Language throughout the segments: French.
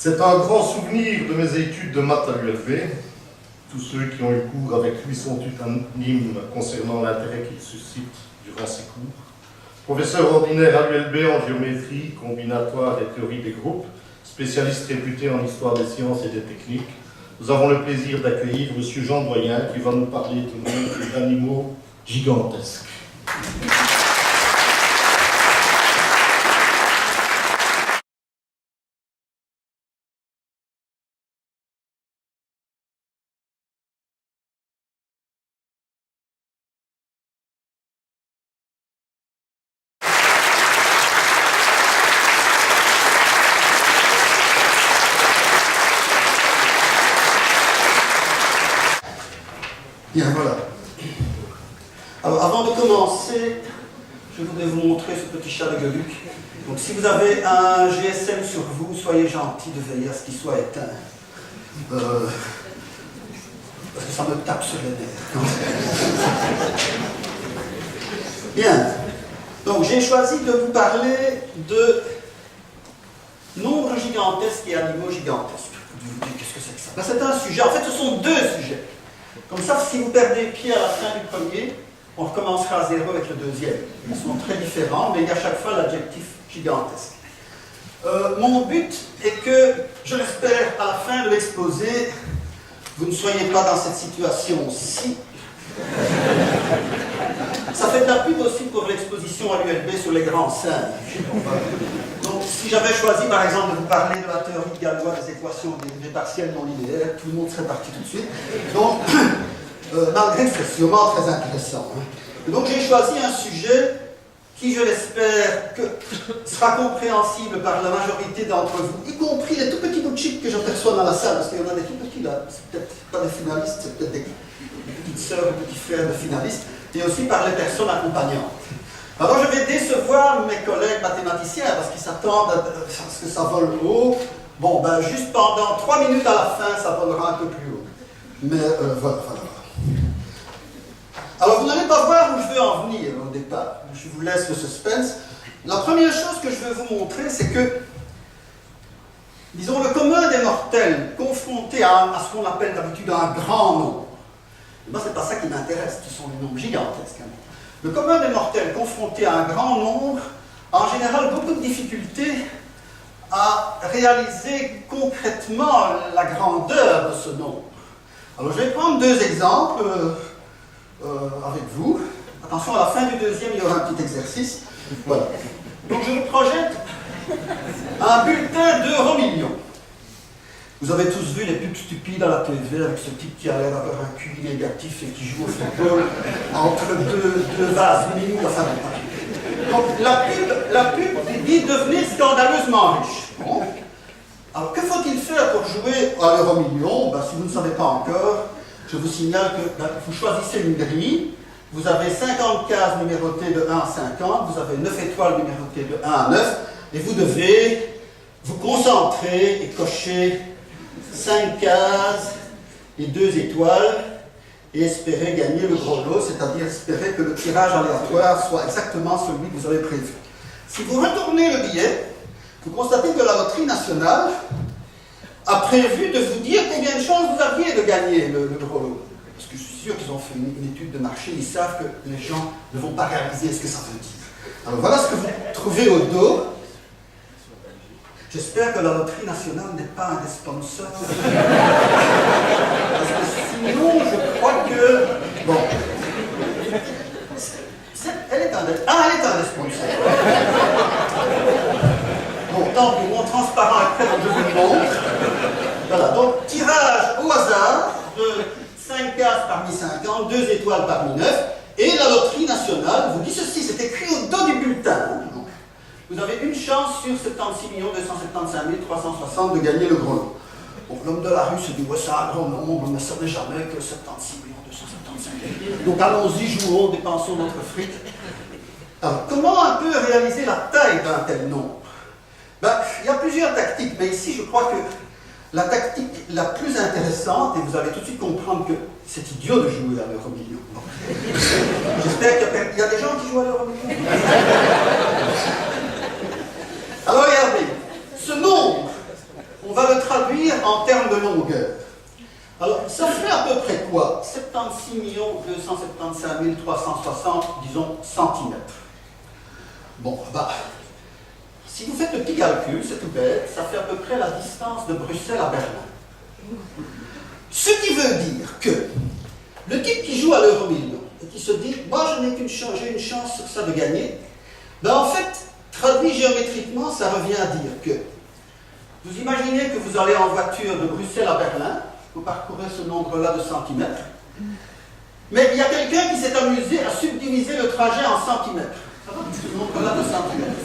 C'est un grand souvenir de mes études de maths à l'ULB. Tous ceux qui ont eu cours avec lui sont unanimes concernant l'intérêt qu'il suscite durant ses cours. Professeur ordinaire à l'ULB en géométrie, combinatoire et théorie des groupes, spécialiste réputé en histoire des sciences et des techniques, nous avons le plaisir d'accueillir M. Jean Doyen qui va nous parler du monde des animaux gigantesques. Bien, voilà. Alors, avant de commencer, je voudrais vous montrer ce petit chat de Gueuluc. Donc, si vous avez un GSM sur vous, soyez gentil de veiller à ce qu'il soit éteint. Parce que ça me tape sur les nerfs. Bien. Donc, j'ai choisi de vous parler de nombres gigantesques et animaux gigantesques. Vous vous dites, qu'est-ce que c'est que ça? Ben, c'est un sujet. En fait, ce sont deux sujets. Comme ça, si vous perdez pied à la fin du premier, on recommencera à zéro avec le deuxième. Ils sont très différents, mais il y a à chaque fois l'adjectif gigantesque. Mon but est que, je l'espère, à la fin de l'exposé, vous ne soyez pas dans cette situation-ci. Ça fait de la pub aussi pour l'exposition à l'ULB sur les grands singes. Donc, si j'avais choisi, par exemple, de vous parler de la théorie de Galois des équations des partiels non linéaires, tout le monde serait parti tout de suite. Donc, malgré que c'est sûrement très intéressant. Et donc, j'ai choisi un sujet qui, je l'espère, sera compréhensible par la majorité d'entre vous, y compris les tout petits bouts de chic que j'aperçois dans la salle, parce qu'il y en a des tout petits là, c'est peut-être pas des finalistes, c'est peut-être des petites sœurs ou petits frères de finalistes, et aussi par les personnes accompagnantes. Alors je vais décevoir mes collègues mathématiciens parce qu'ils s'attendent à ce que ça vole haut. Bon, ben juste pendant 3 minutes à la fin, ça volera un peu plus haut. Mais voilà. Alors vous n'allez pas voir où je veux en venir au départ. Je vous laisse le suspense. La première chose que je veux vous montrer, c'est que, disons, le commun des mortels, confronté à ce qu'on appelle d'habitude un grand nombre, moi c'est pas ça qui m'intéresse, ce sont les nombres gigantesques. Le commun des mortels confronté à un grand nombre a en général beaucoup de difficultés à réaliser concrètement la grandeur de ce nombre. Alors je vais prendre deux exemples avec vous. Attention, à la fin du deuxième, il y aura un petit exercice. Voilà. Donc je vous projette un bulletin d'euro-million. Vous avez tous vu les pubs stupides à la TV avec ce type qui a l'air d'avoir un QI négatif et qui joue au football entre deux vases mini. Enfin, donc la pub dit devenir scandaleusement riche. Bon. Alors que faut-il faire pour jouer à l'euro-million? Si vous ne savez pas encore, je vous signale que vous choisissez une grille. Vous avez 50 cases numérotées de 1 à 50, vous avez 9 étoiles numérotées de 1 à 9, et vous devez vous concentrer et cocher 5 cases et 2 étoiles et espérer gagner le gros lot, c'est-à-dire espérer que le tirage aléatoire soit exactement celui que vous avez prévu. Si vous retournez le billet, vous constatez que la loterie nationale a prévu de vous dire combien de chances vous aviez de gagner le gros lot. Parce que je suis sûr qu'ils ont fait une étude de marché, ils savent que les gens ne vont pas réaliser ce que ça veut dire. Alors voilà ce que vous trouvez au dos. J'espère que la loterie nationale n'est pas un des sponsors. Parce que sinon, je crois que... Bon. Elle est un des sponsors. Bon, tant pis, mon transparent après, donc je vous le montre. Voilà, donc tirage au hasard de 5 cases parmi 50, 2 étoiles parmi 9, et la loterie nationale vous dit ceci, c'est écrit au dos du bulletin. Vous avez une chance sur 76 275 360 de gagner le gros lot. Bon, l'homme de la rue se dit, ouais, c'est un grand nombre, mais ça n'est jamais que 76 275 000. Donc allons-y, jouons, dépensons notre fric. Alors, comment un peu réaliser la taille d'un tel nombre? Il y a plusieurs tactiques, mais ici, je crois que la tactique la plus intéressante, et vous allez tout de suite comprendre que c'est idiot de jouer à l'euro-million. Bon. J'espère qu'il y a des gens qui jouent à l'euro-million. Alors regardez, ce nombre, on va le 76 275 360, disons, centimètres. Bon, bah, si vous faites le petit calcul, c'est tout bête, ça fait à peu près la distance de Bruxelles à Berlin. Ce qui veut dire que le type qui joue à l'euro-million et qui se dit « moi je n'ai qu'une chance, j'ai une chance sur ça de gagner », ben en fait, traduit géométriquement, ça revient à dire que vous imaginez que vous allez en voiture de Bruxelles à Berlin, vous parcourez ce nombre-là de centimètres, mais il y a quelqu'un qui s'est amusé à subdiviser le trajet en centimètres. Ça va, ce nombre-là de centimètres.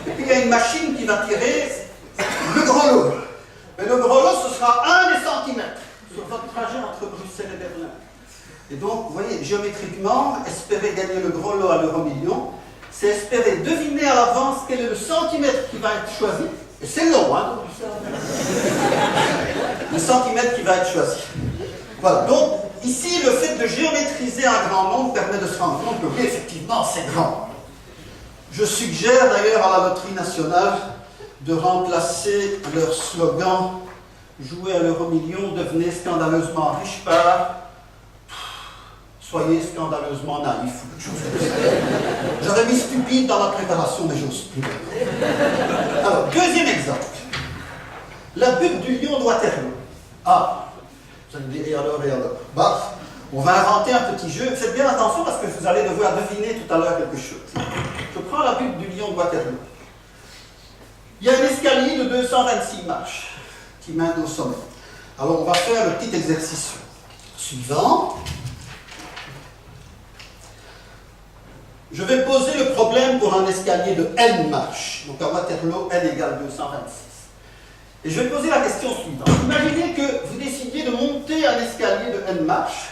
Et puis il y a une machine qui va tirer le gros lot. Mais le gros lot, ce sera 1 des centimètres sur votre trajet entre Bruxelles et Berlin. Et donc, vous voyez, géométriquement, espérer gagner le gros lot à l'euro-million, c'est espérer deviner à l'avance quel est le centimètre qui va être choisi. Et c'est long, hein, donc, le centimètre qui va être choisi. Voilà, donc, ici, le fait de géométriser un grand nombre permet de se rendre compte que, oui, effectivement, c'est grand. Je suggère d'ailleurs à la Loterie nationale de remplacer leur slogan « Jouez à l'euro-million, devenez scandaleusement riche par... » Soyez scandaleusement naïf. J'avais mis stupide dans la préparation, mais j'ose plus. Alors, deuxième exemple. La butte du lion de Waterloo. Ah, vous allez me dire, et alors, et alors. Bah, on va inventer un petit jeu. Faites bien attention parce que vous allez devoir deviner tout à l'heure quelque chose. Je prends la butte du lion de Waterloo. Il y a un escalier de 226 marches qui mène au sommet. Alors, on va faire le petit exercice suivant. Je vais poser le problème pour un escalier de n marches. Donc à Waterloo, n égale 226. Et je vais poser la question suivante. Imaginez que vous décidiez de monter un escalier de n marches,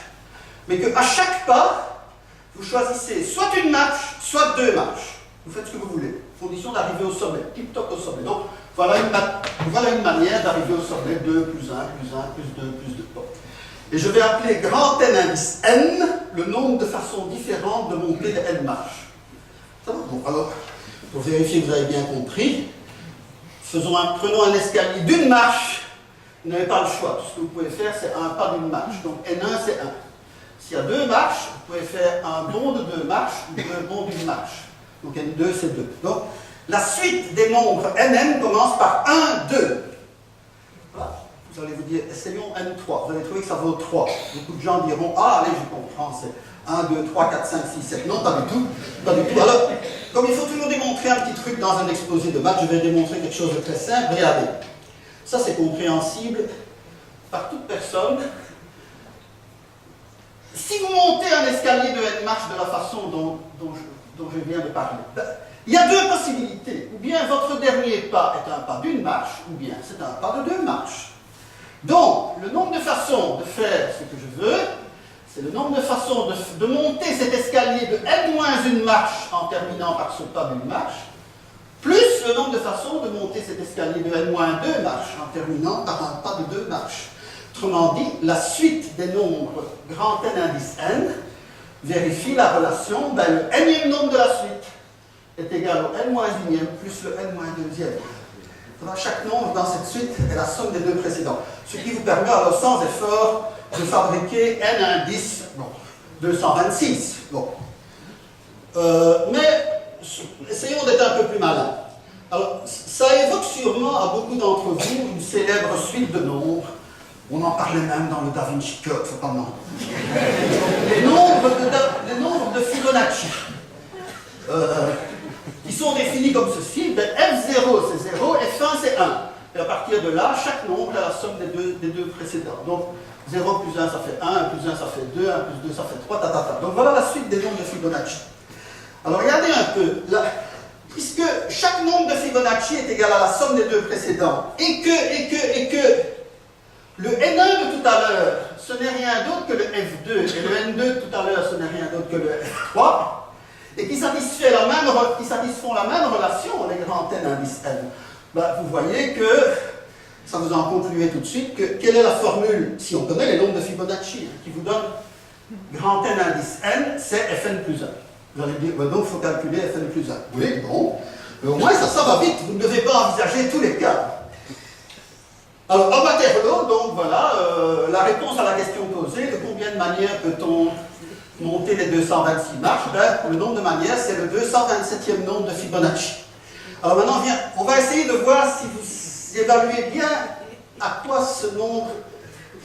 mais qu'à chaque pas, vous choisissez soit une marche, soit 2 marches. Vous faites ce que vous voulez. Condition d'arriver au sommet, tip-top au sommet. Donc voilà une manière d'arriver au sommet. 2 plus 1, plus 1, plus 2, plus 2. Bon. Et je vais appeler grand n indice n le nombre de façons différentes de monter les n marches. Ça va? Bon, alors, pour vérifier que vous avez bien compris, prenons un escalier d'une marche. Vous n'avez pas le choix. Tout ce que vous pouvez faire, c'est un pas d'une marche. Donc n1, c'est 1. S'il y a 2 marches, vous pouvez faire un bond de 2 marches ou un bond d'une marche. Donc n2, c'est 2. Donc, la suite des nombres nm commence par 1, 2. Voilà. Vous allez vous dire, essayons n3. Vous allez trouver que ça vaut 3. Beaucoup de gens diront, ah, allez, je comprends, c'est 1, 2, 3, 4, 5, 6, 7. Non, pas du tout. Pas du tout. Alors, comme il faut toujours démontrer un petit truc dans un exposé de maths, je vais démontrer quelque chose de très simple. Regardez. Ça, c'est compréhensible par toute personne. Si vous montez un escalier de n marches de la façon dont je viens de parler, il y a 2 possibilités. Ou bien votre dernier pas est un pas d'une marche, ou bien c'est un pas de 2 marches. Donc, le nombre de façons de faire ce que je veux, c'est le nombre de façons de monter cet escalier de n-1 marche en terminant par ce pas d'une marche, plus le nombre de façons de monter cet escalier de n-2 marches en terminant par un pas de 2 marches. Autrement dit, la suite des nombres grand N indice n vérifie la relation, le nème nombre de la suite est égal au n-1e plus le n-2e. Chaque nombre dans cette suite est la somme des 2 précédents. Ce qui vous permet alors sans effort de fabriquer n indice 226. Bon. Mais essayons d'être un peu plus malins. Alors, ça évoque sûrement à beaucoup d'entre vous une célèbre suite de nombres. On en parlait même dans le Da Vinci Code, faut pas mentir. Les nombres de Fibonacci. Qui sont définis comme ceci, F0 c'est 0, F1 c'est 1. Et à partir de là, chaque nombre est la somme des deux précédents. Donc 0 plus 1 ça fait 1, 1 plus 1 ça fait 2, 1 plus 2 ça fait 3, ta. Donc voilà la suite des nombres de Fibonacci. Alors regardez un peu, là, puisque chaque nombre de Fibonacci est égal à la somme des 2 précédents, et que le N1 de tout à l'heure, ce n'est rien d'autre que le F2, et le N2 de tout à l'heure, ce n'est rien d'autre que le F3, et qui satisfont la même relation, les grands N indice N, vous voyez que, ça vous en concluez tout de suite, que quelle est la formule, si on connaît les nombres de Fibonacci, qui vous donne grand N indice N, c'est Fn plus 1. Vous allez dire, donc il faut calculer Fn plus 1. Oui, bon, mais au moins ça va vite, vous ne devez pas envisager tous les cas. Alors, à Waterloo, Alors, donc voilà, la réponse à la question posée, de combien de manières peut-on monter les 226 marches? Ben, le nombre de manières, c'est le 227e nombre de Fibonacci. Alors maintenant, on va essayer de voir si vous évaluez bien à quoi ce nombre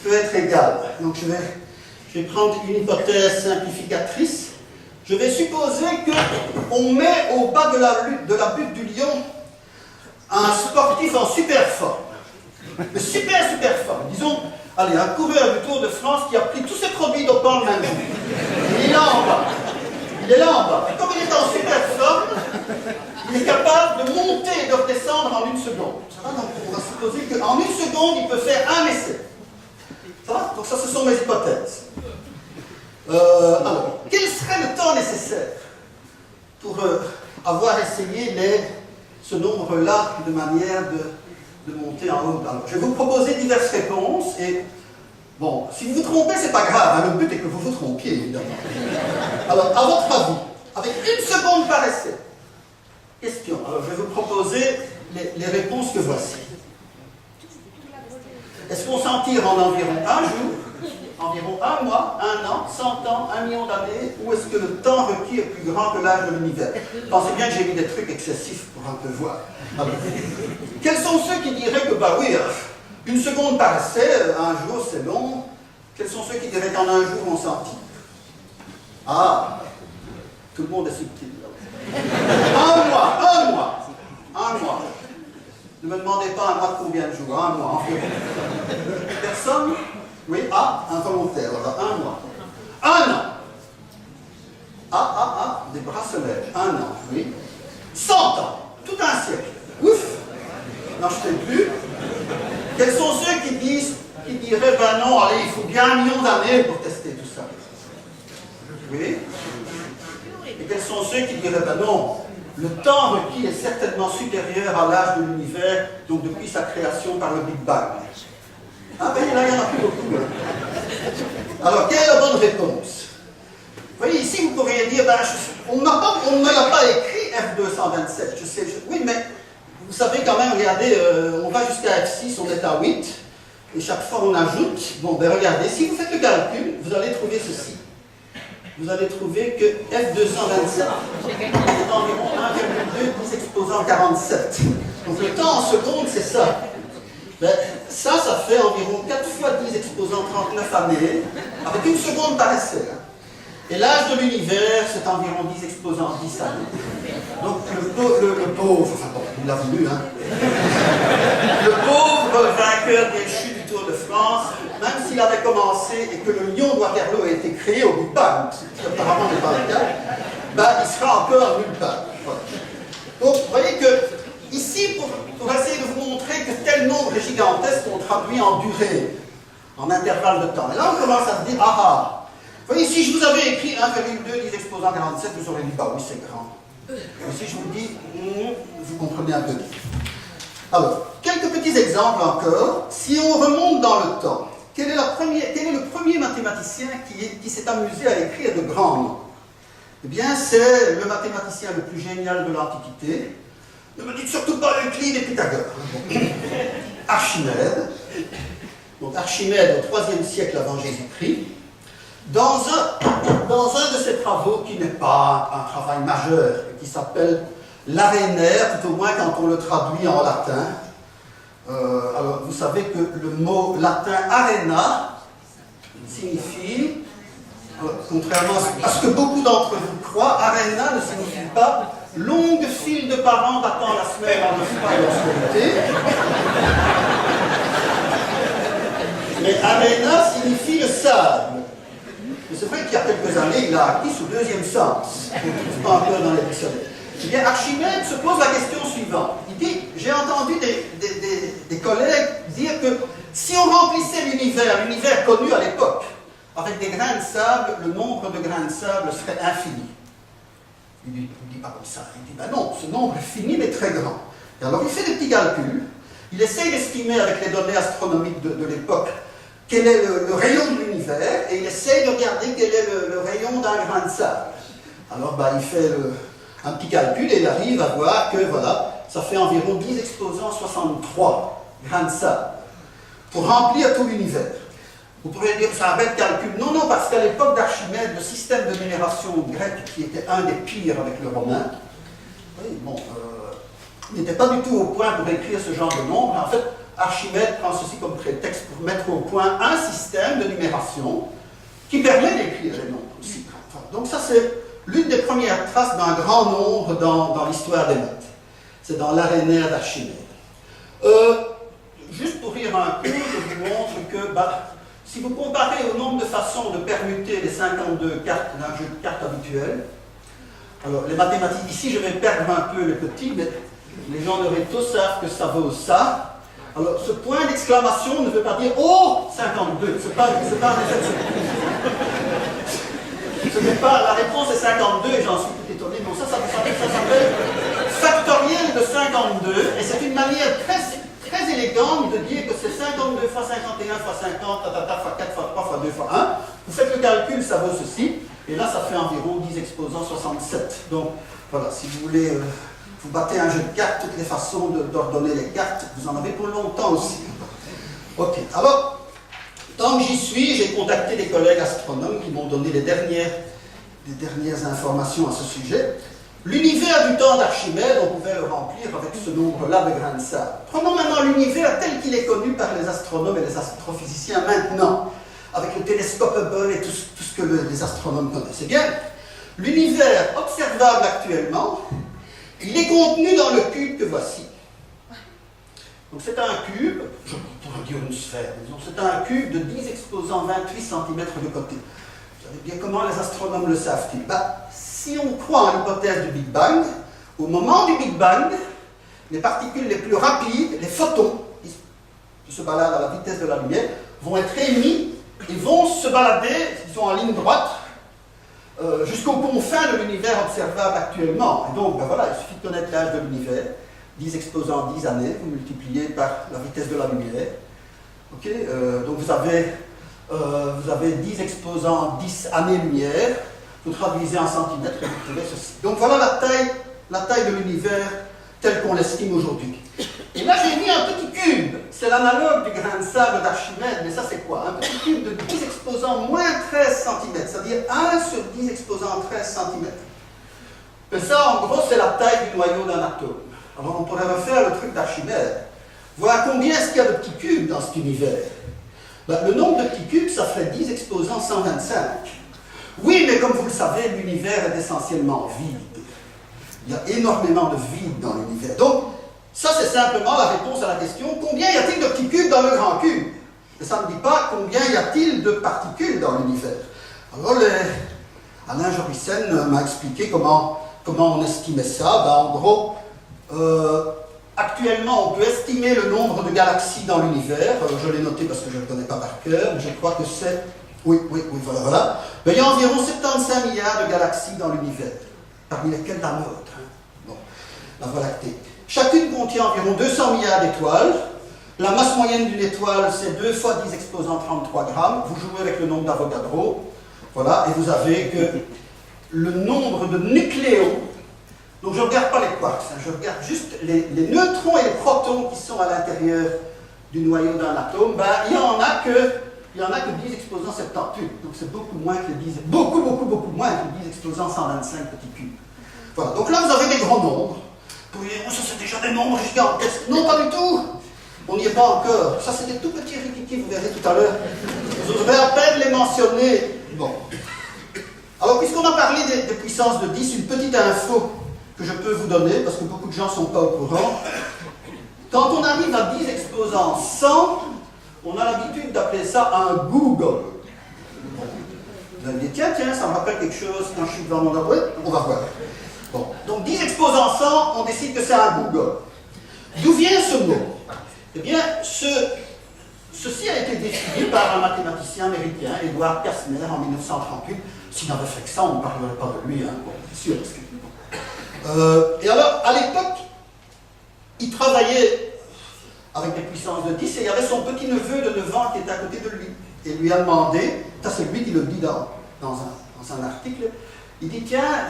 peut être égal. Donc je vais prendre une hypothèse simplificatrice. Je vais supposer qu'on met au bas de la butte du lion un sportif en super forme. Mais super forme. Disons, allez, un coureur du Tour de France qui a pris tous ses produits dopants le même jour. Il est là en bas. Il est là en bas. Et comme il est en super forme, il est capable de monter et de redescendre en 1 seconde. Ça va, donc on va supposer qu'en 1 seconde, il peut faire un essai. Ça va? Donc ça, ce sont mes hypothèses. Alors, quel serait le temps nécessaire pour avoir essayé ce nombre-là de manière de monter en haut? Alors, je vais vous proposer diverses réponses et, bon, si vous vous trompez, c'est pas grave, hein, le but est que vous vous trompiez, évidemment. Alors, à votre avis, avec 1 seconde par essai, question. Alors, je vais vous proposer les réponses que voici. Est-ce qu'on s'en tire en environ un jour, environ 1 mois, 1 an, 100 ans, 1 million d'années, ou est-ce que le temps requis est plus grand que l'âge de l'univers? Pensez bien que j'ai mis des trucs excessifs pour un peu voir. Alors, quels sont ceux qui diraient que, bah oui, 1 seconde par essai, un jour c'est long? Quels sont ceux qui diraient qu'en un jour on s'en tire? Ah, tout le monde est subtil. 1 mois. Ne me demandez pas un mois de combien de jours, 1 mois environ. Personne? Oui, involontaire, alors 1 mois. 1 an. Des bracelets, 1 an, oui. 100 ans, tout un siècle. Ouf! Non, je ne sais plus. Quels sont ceux qui diraient, ben non, allez, il faut bien 1 million d'années pour tester tout ça? Oui. Et quels sont ceux qui diraient, ben non, le temps requis est certainement supérieur à l'âge de l'univers, donc depuis sa création par le Big Bang? Ah ben là, il n'y en a plus beaucoup. Alors, quelle est la bonne réponse? Vous voyez, ici, vous pourriez dire, ben, on ne l'a pas écrit F227, je sais, oui, mais vous savez quand même, regardez, on va jusqu'à F6, on est à 8, et chaque fois on ajoute. Bon, ben regardez, si vous faites le calcul, vous allez trouver ceci. Vous allez trouver que F227 est environ 1,2 10 exposant 47. Donc le temps en secondes, c'est ça. Ben, ça fait environ 4 fois 10 exposant 39 années, avec 1 seconde par essai. Et l'âge de l'univers, c'est environ 10 exposant 10 années. Donc le pauvre, enfin bon, il l'a voulu, hein. Le pauvre vainqueur déchu du Tour de France, même s'il avait commencé et que le lion de Waterloo a été créé au Big Bang, ce qui apparemment n'est pas le cas, ben, il sera encore nulle part. Voilà. Donc vous voyez que ici, pour essayer de vous montrer que tel nombre est gigantesque, on traduit en durée, en intervalle de temps. Et là, on commence à se dire, vous voyez, si je vous avais écrit 1,2 10 exposant 47, vous auriez dit, bah oui, c'est grand. Et si je vous dis, vous comprenez un peu. Alors, quelques petits exemples encore. Si on remonte dans le temps, quel est le premier mathématicien qui s'est amusé à écrire de grands noms? Eh bien, c'est le mathématicien le plus génial de l'Antiquité. Ne me dites surtout pas Euclide et Pythagore. Archimède. Donc Archimède au IIIe siècle avant Jésus-Christ. Dans un de ses travaux qui n'est pas un travail majeur, qui s'appelle l'Arénaire, tout au moins quand on le traduit en latin. Alors vous savez que le mot latin arena signifie, contrairement à ce que beaucoup d'entre vous croient, arena ne signifie pas longue file de parents battant la semaine en espoir et l'austérité. Mais arena signifie le sable. Mais c'est vrai qu'il y a quelques années, il a acquis ce deuxième sens. On ne trouve pas encore dans les dictionnaires. Eh bien, Archimède se pose la question suivante. Il dit, j'ai entendu des collègues dire que si on remplissait l'univers connu à l'époque, avec des grains de sable, le nombre de grains de sable serait infini. Il dit pas comme ça. Il dit, ben non, ce nombre est fini mais très grand. Et alors il fait des petits calculs. Il essaye d'estimer avec les données astronomiques de l'époque quel est le rayon de l'univers, et il essaye de regarder quel est le rayon d'un grain de sable. Alors ben, il fait un petit calcul et il arrive à voir que voilà, ça fait environ 10 exposant 63 grains de sable. pour remplir tout l'univers. Vous pourriez dire que c'est un bête calcul. Non, non, parce qu'à l'époque d'Archimède, le système de numération grec, qui était un des pires avec le romain, oui, bon, n'était pas du tout au point pour écrire ce genre de nombre. En fait, Archimède prend ceci comme prétexte pour mettre au point un système de numération qui permet d'écrire les nombres aussi. Enfin, donc ça, c'est l'une des premières traces d'un grand nombre dans l'histoire des maths. C'est dans l'arénaire d'Archimède. Juste pour rire un peu, je vous montre que si vous comparez au nombre de façons de permuter les 52 cartes d'un jeu de cartes habituel, alors les mathématiques, ici je vais perdre un peu les petits, mais les gens de Réto savent que ça vaut ça. Alors ce point d'exclamation ne veut pas dire oh 52, c'est pas un effet la réponse est 52 et j'en suis tout étonné. Donc ça s'appelle factoriel de 52 et c'est une manière très élégante de dire que c'est 52 fois 51 fois 50, fois 4 fois 3 fois 2 fois 1. Vous faites le calcul, ça vaut ceci, et là ça fait environ 10 exposants 67. Donc voilà, si vous voulez, vous battez un jeu de cartes, toutes les façons d'ordonner les cartes, vous en avez pour longtemps aussi. Ok, alors, tant que j'y suis, j'ai contacté des collègues astronomes qui m'ont donné les dernières informations à ce sujet. L'univers du temps d'Archimède, on pouvait le remplir avec ce nombre-là de grains de sable. Prenons maintenant l'univers tel qu'il est connu par les astronomes et les astrophysiciens maintenant, avec le télescope Hubble et tout ce que les astronomes connaissent. Eh bien, l'univers observable actuellement, il est contenu dans le cube que voici. Donc c'est un cube, je pourrais dire une sphère, disons, c'est un cube de 10 exposants 28 cm de côté. Vous savez bien comment les astronomes le savent-ils? Si on croit à l'hypothèse du Big Bang, au moment du Big Bang, les particules les plus rapides, les photons, qui se baladent à la vitesse de la lumière, vont être émis et vont se balader, disons, en ligne droite, jusqu'aux confins de l'univers observable actuellement. Et donc, voilà, il suffit de connaître l'âge de l'univers, 10 exposants 10 années, vous multipliez par la vitesse de la lumière. Ok, donc vous avez 10 exposants 10 années-lumière, vous traduisez en centimètres et vous trouvez ceci. Donc voilà la taille de l'univers tel qu'on l'estime aujourd'hui. Et là j'ai mis un petit cube, c'est l'analogue du grain de sable d'Archimède, mais ça c'est quoi? Un petit cube de 10 exposants moins 13 cm, c'est-à-dire 1 sur 10 exposants 13 cm. Et ça en gros c'est la taille du noyau d'un atome. Alors on pourrait refaire le truc d'Archimède. Voir combien est-ce qu'il y a de petits cubes dans cet univers. Le nombre de petits cubes, ça ferait 10 exposants 125. Oui, mais comme vous le savez, l'univers est essentiellement vide. Il y a énormément de vide dans l'univers. Donc, ça c'est simplement la réponse à la question, combien y a-t-il de petits cubes dans le grand cube? Et ça ne dit pas combien y a-t-il de particules dans l'univers. Alors, Alain Jorissen m'a expliqué comment on estimait ça. En gros, actuellement, on peut estimer le nombre de galaxies dans l'univers. Je l'ai noté parce que je ne le connais pas par cœur. Je crois que c'est... Oui, voilà. Mais il y a environ 75 milliards de galaxies dans l'univers, parmi lesquelles la nôtre. Bon, la Voie lactée. Chacune contient environ 200 milliards d'étoiles. La masse moyenne d'une étoile, c'est 2 fois 10 exposant 33 grammes. Vous jouez avec le nombre d'Avogadro. Voilà, et vous avez que le nombre de nucléons. Donc je ne regarde pas les quarks, je regarde juste les neutrons et les protons qui sont à l'intérieur du noyau d'un atome. Il n'y en a que 10 exposants 78. Donc c'est beaucoup moins que les 10, beaucoup moins que les 10 exposants 125 petits cubes. Voilà, donc là vous avez des grands nombres. Vous pouvez dire, ça c'est déjà des nombres gigantesques. Non, pas du tout. On n'y est pas encore. Ça c'est des tout petits rikiki, vous verrez tout à l'heure. Vous devrez à peine les mentionner. Bon. Alors puisqu'on a parlé des puissances de 10, une petite info que je peux vous donner, parce que beaucoup de gens ne sont pas au courant. Quand on arrive à 10 exposants 100, on a l'habitude d'appeler ça un Google. Vous allez dire, tiens, ça me rappelle quelque chose quand je suis devant mon ordi. On va voir. Bon. Donc 10 exposants 100, on décide que c'est un Google. D'où vient ce mot? Eh bien, ceci a été défini par un mathématicien américain, Edward Kastner, en 1938. S'il n'avait fait que ça, on ne parlerait pas de lui, hein. Bon, c'est sûr. Parce que... et alors, à l'époque, il travaillait avec des puissances de 10, et il y avait son petit-neveu de 9 ans qui était à côté de lui. Et lui a demandé, ça c'est lui qui le dit dans un article, il dit, tiens,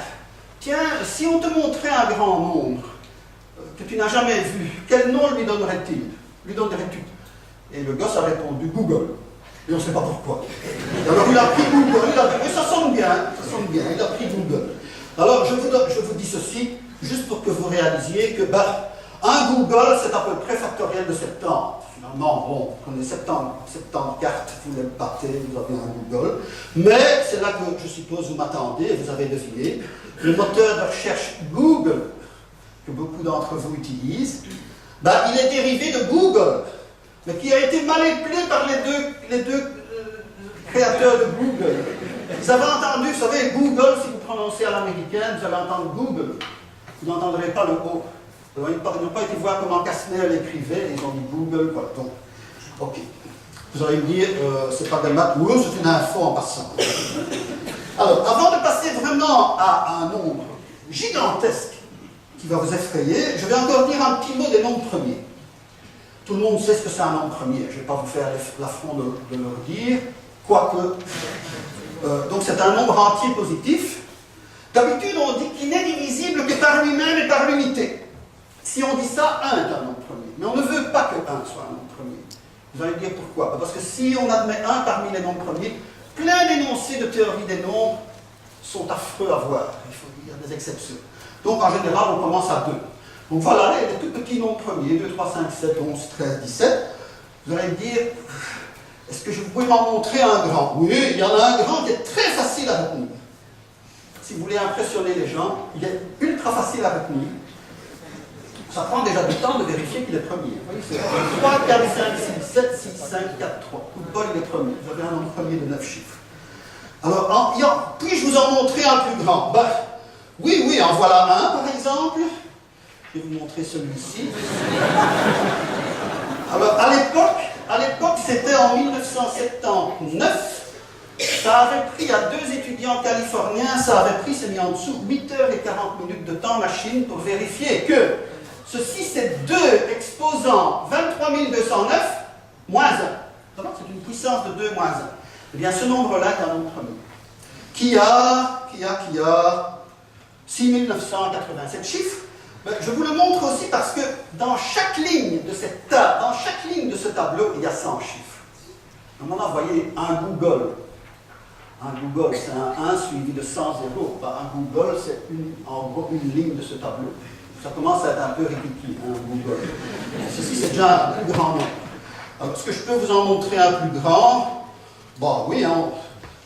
si on te montrait un grand nombre que tu n'as jamais vu, quel nom lui donnerais-tu? Et le gosse a répondu Google. Et on ne sait pas pourquoi. Et alors il a pris Google, il a dit, mais ça sonne bien, il a pris Google. Alors je vous dis ceci, juste pour que vous réalisiez que un Google, c'est à peu près factoriel de 70. Finalement, bon, vous prenez 70 cartes, vous les battez, vous avez un Google. Mais c'est là que je suppose vous m'attendez, vous avez deviné. Le moteur de recherche Google, que beaucoup d'entre vous utilisent, il est dérivé de Google, mais qui a été mal appelé par les deux créateurs de Google. Vous avez entendu, vous savez, Google, si vous prononcez à l'américaine, vous allez entendre Google. Vous n'entendrez pas le O. Ils n'ont pas été voir comment Kastner l'écrivait, ils ont dit Google, quoi. Donc, ok. Vous allez me dire, c'est pas des maths, ou c'est une info en passant. Alors, avant de passer vraiment à un nombre gigantesque qui va vous effrayer, je vais encore dire un petit mot des nombres premiers. Tout le monde sait ce que c'est un nombre premier, je ne vais pas vous faire l'affront de le redire, quoique. Donc c'est un nombre entier positif. D'habitude, on dit qu'il n'est divisible que par lui-même et par l'unité. Si on dit ça, 1 est un nombre premier. Mais on ne veut pas que 1 soit un nombre premier. Vous allez me dire pourquoi? Parce que si on admet 1 parmi les nombres premiers, plein d'énoncés de théorie des nombres sont affreux à voir. Il y a des exceptions. Donc en général, on commence à 2. Donc voilà, les tout petits nombres premiers, 2, 3, 5, 7, 11, 13, 17. Vous allez me dire, est-ce que vous pouvez m'en montrer un grand? Oui, il y en a un grand qui est très facile à retenir. Si vous voulez impressionner les gens, il est ultra facile à retenir. Ça prend déjà du temps de vérifier qu'il est premier. Vous voyez, c'est 3, 4, 5, 6, 7, 6, 5, 4, 3. Coup de bol, il est premier. Vous avez un nombre premier de 9 chiffres. Alors, puis-je vous en montrer un plus grand? Oui, en voilà un, par exemple. Je vais vous montrer celui-ci. Alors, à l'époque, c'était en 1979. Ça avait pris à 2 étudiants californiens, c'est mis en dessous 8 heures et 40 minutes de temps machine pour vérifier que ceci, c'est 2 exposant 23 209 moins 1. C'est une puissance de 2 moins 1. Eh bien, ce nombre-là est un nombre premier. Qui a 6987 chiffres. Je vous le montre aussi parce que dans chaque ligne de ce tableau, il y a 100 chiffres. Donc maintenant, vous voyez un Google. Un Google, c'est un 1 suivi de 100 zéros. Un Google, c'est en gros une ligne de ce tableau. Ça commence à être un peu ridicule, un Google. Ceci, c'est déjà un plus grand nombre. Alors, est-ce que je peux vous en montrer un plus grand? Oui,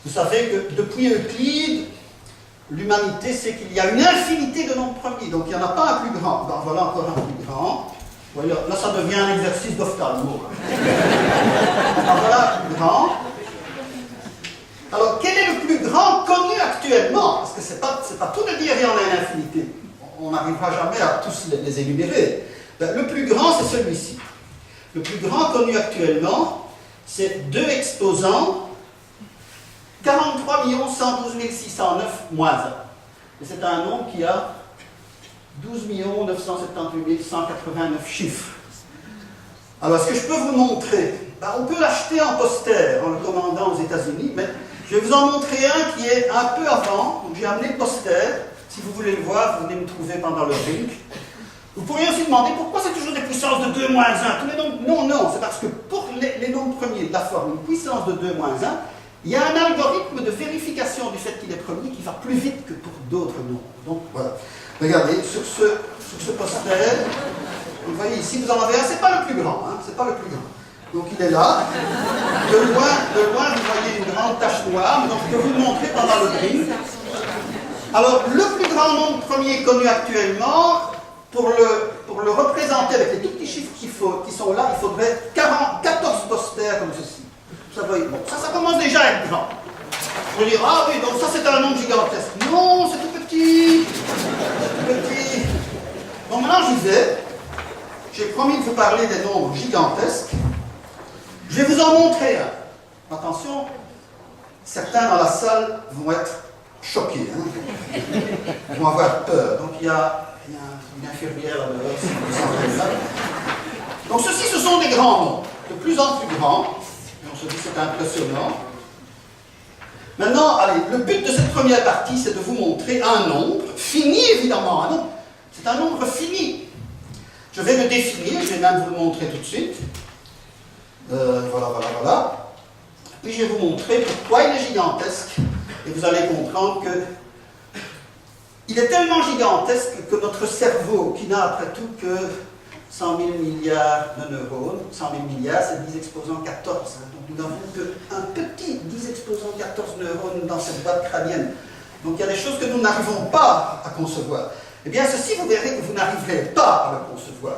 vous savez que depuis Euclide, l'humanité sait qu'il y a une infinité de nombres premiers. Donc, il n'y en a pas un plus grand. Voilà encore un plus grand. Voilà, là, ça devient un exercice d'ophtalmo. Voilà un plus grand. Alors, quel est le plus grand connu actuellement? Parce que c'est pas tout de dire il y en a une infinité. On n'arrivera jamais à tous les énumérer. Le plus grand, c'est celui-ci. Le plus grand connu actuellement, c'est 2 exposants 43 112 609 moins 1. Et c'est un nombre qui a 12 978 189 chiffres. Alors, est-ce que je peux vous montrer? On peut l'acheter en poster en le commandant aux États-Unis, mais je vais vous en montrer un qui est un peu avant. Donc, j'ai amené le poster. Si vous voulez le voir, vous venez me trouver pendant le ring. Vous pourriez aussi demander pourquoi c'est toujours des puissances de 2 moins 1. Tous les nombres... Non, c'est parce que pour les nombres premiers de la forme, une puissance de 2 moins 1, il y a un algorithme de vérification du fait qu'il est premier qui va plus vite que pour d'autres nombres. Donc voilà. Regardez, sur ce poster, vous voyez ici, vous en avez un, c'est pas le plus grand, c'est pas le plus grand. Donc il est là. De loin, vous voyez une grande tache noire, donc je peux vous le montrer pendant le drink. Alors, le plus grand nombre premier connu actuellement, pour le représenter avec les tout petits chiffres qui sont là, il faudrait 14 posters comme ceci. Ça commence déjà à être grand. Vous dire, ah oui, donc ça c'est un nombre gigantesque. Non, c'est tout petit. Donc maintenant j'y vais. J'ai promis de vous parler des nombres gigantesques. Je vais vous en montrer un. Attention, certains dans la salle vont être choqués. Ils vont avoir peur. Donc il y a une infirmière là-dehors, si vous sentez ça. Donc ceci, ce sont des grands nombres, de plus en plus grands. On se dit que c'est impressionnant. Maintenant, allez, le but de cette première partie, c'est de vous montrer un nombre, fini évidemment, c'est un nombre fini. Je vais le définir, je vais même vous le montrer tout de suite. Voilà. Puis je vais vous montrer pourquoi il est gigantesque. Et vous allez comprendre que il est tellement gigantesque que notre cerveau, qui n'a après tout que 100 000 milliards de neurones, 100 000 milliards, c'est 10 exposant 14. Donc nous n'avons qu'un petit 10 exposant 14 neurones dans cette boîte crânienne. Donc il y a des choses que nous n'arrivons pas à concevoir. Eh bien, ceci, vous verrez que vous n'arriverez pas à le concevoir.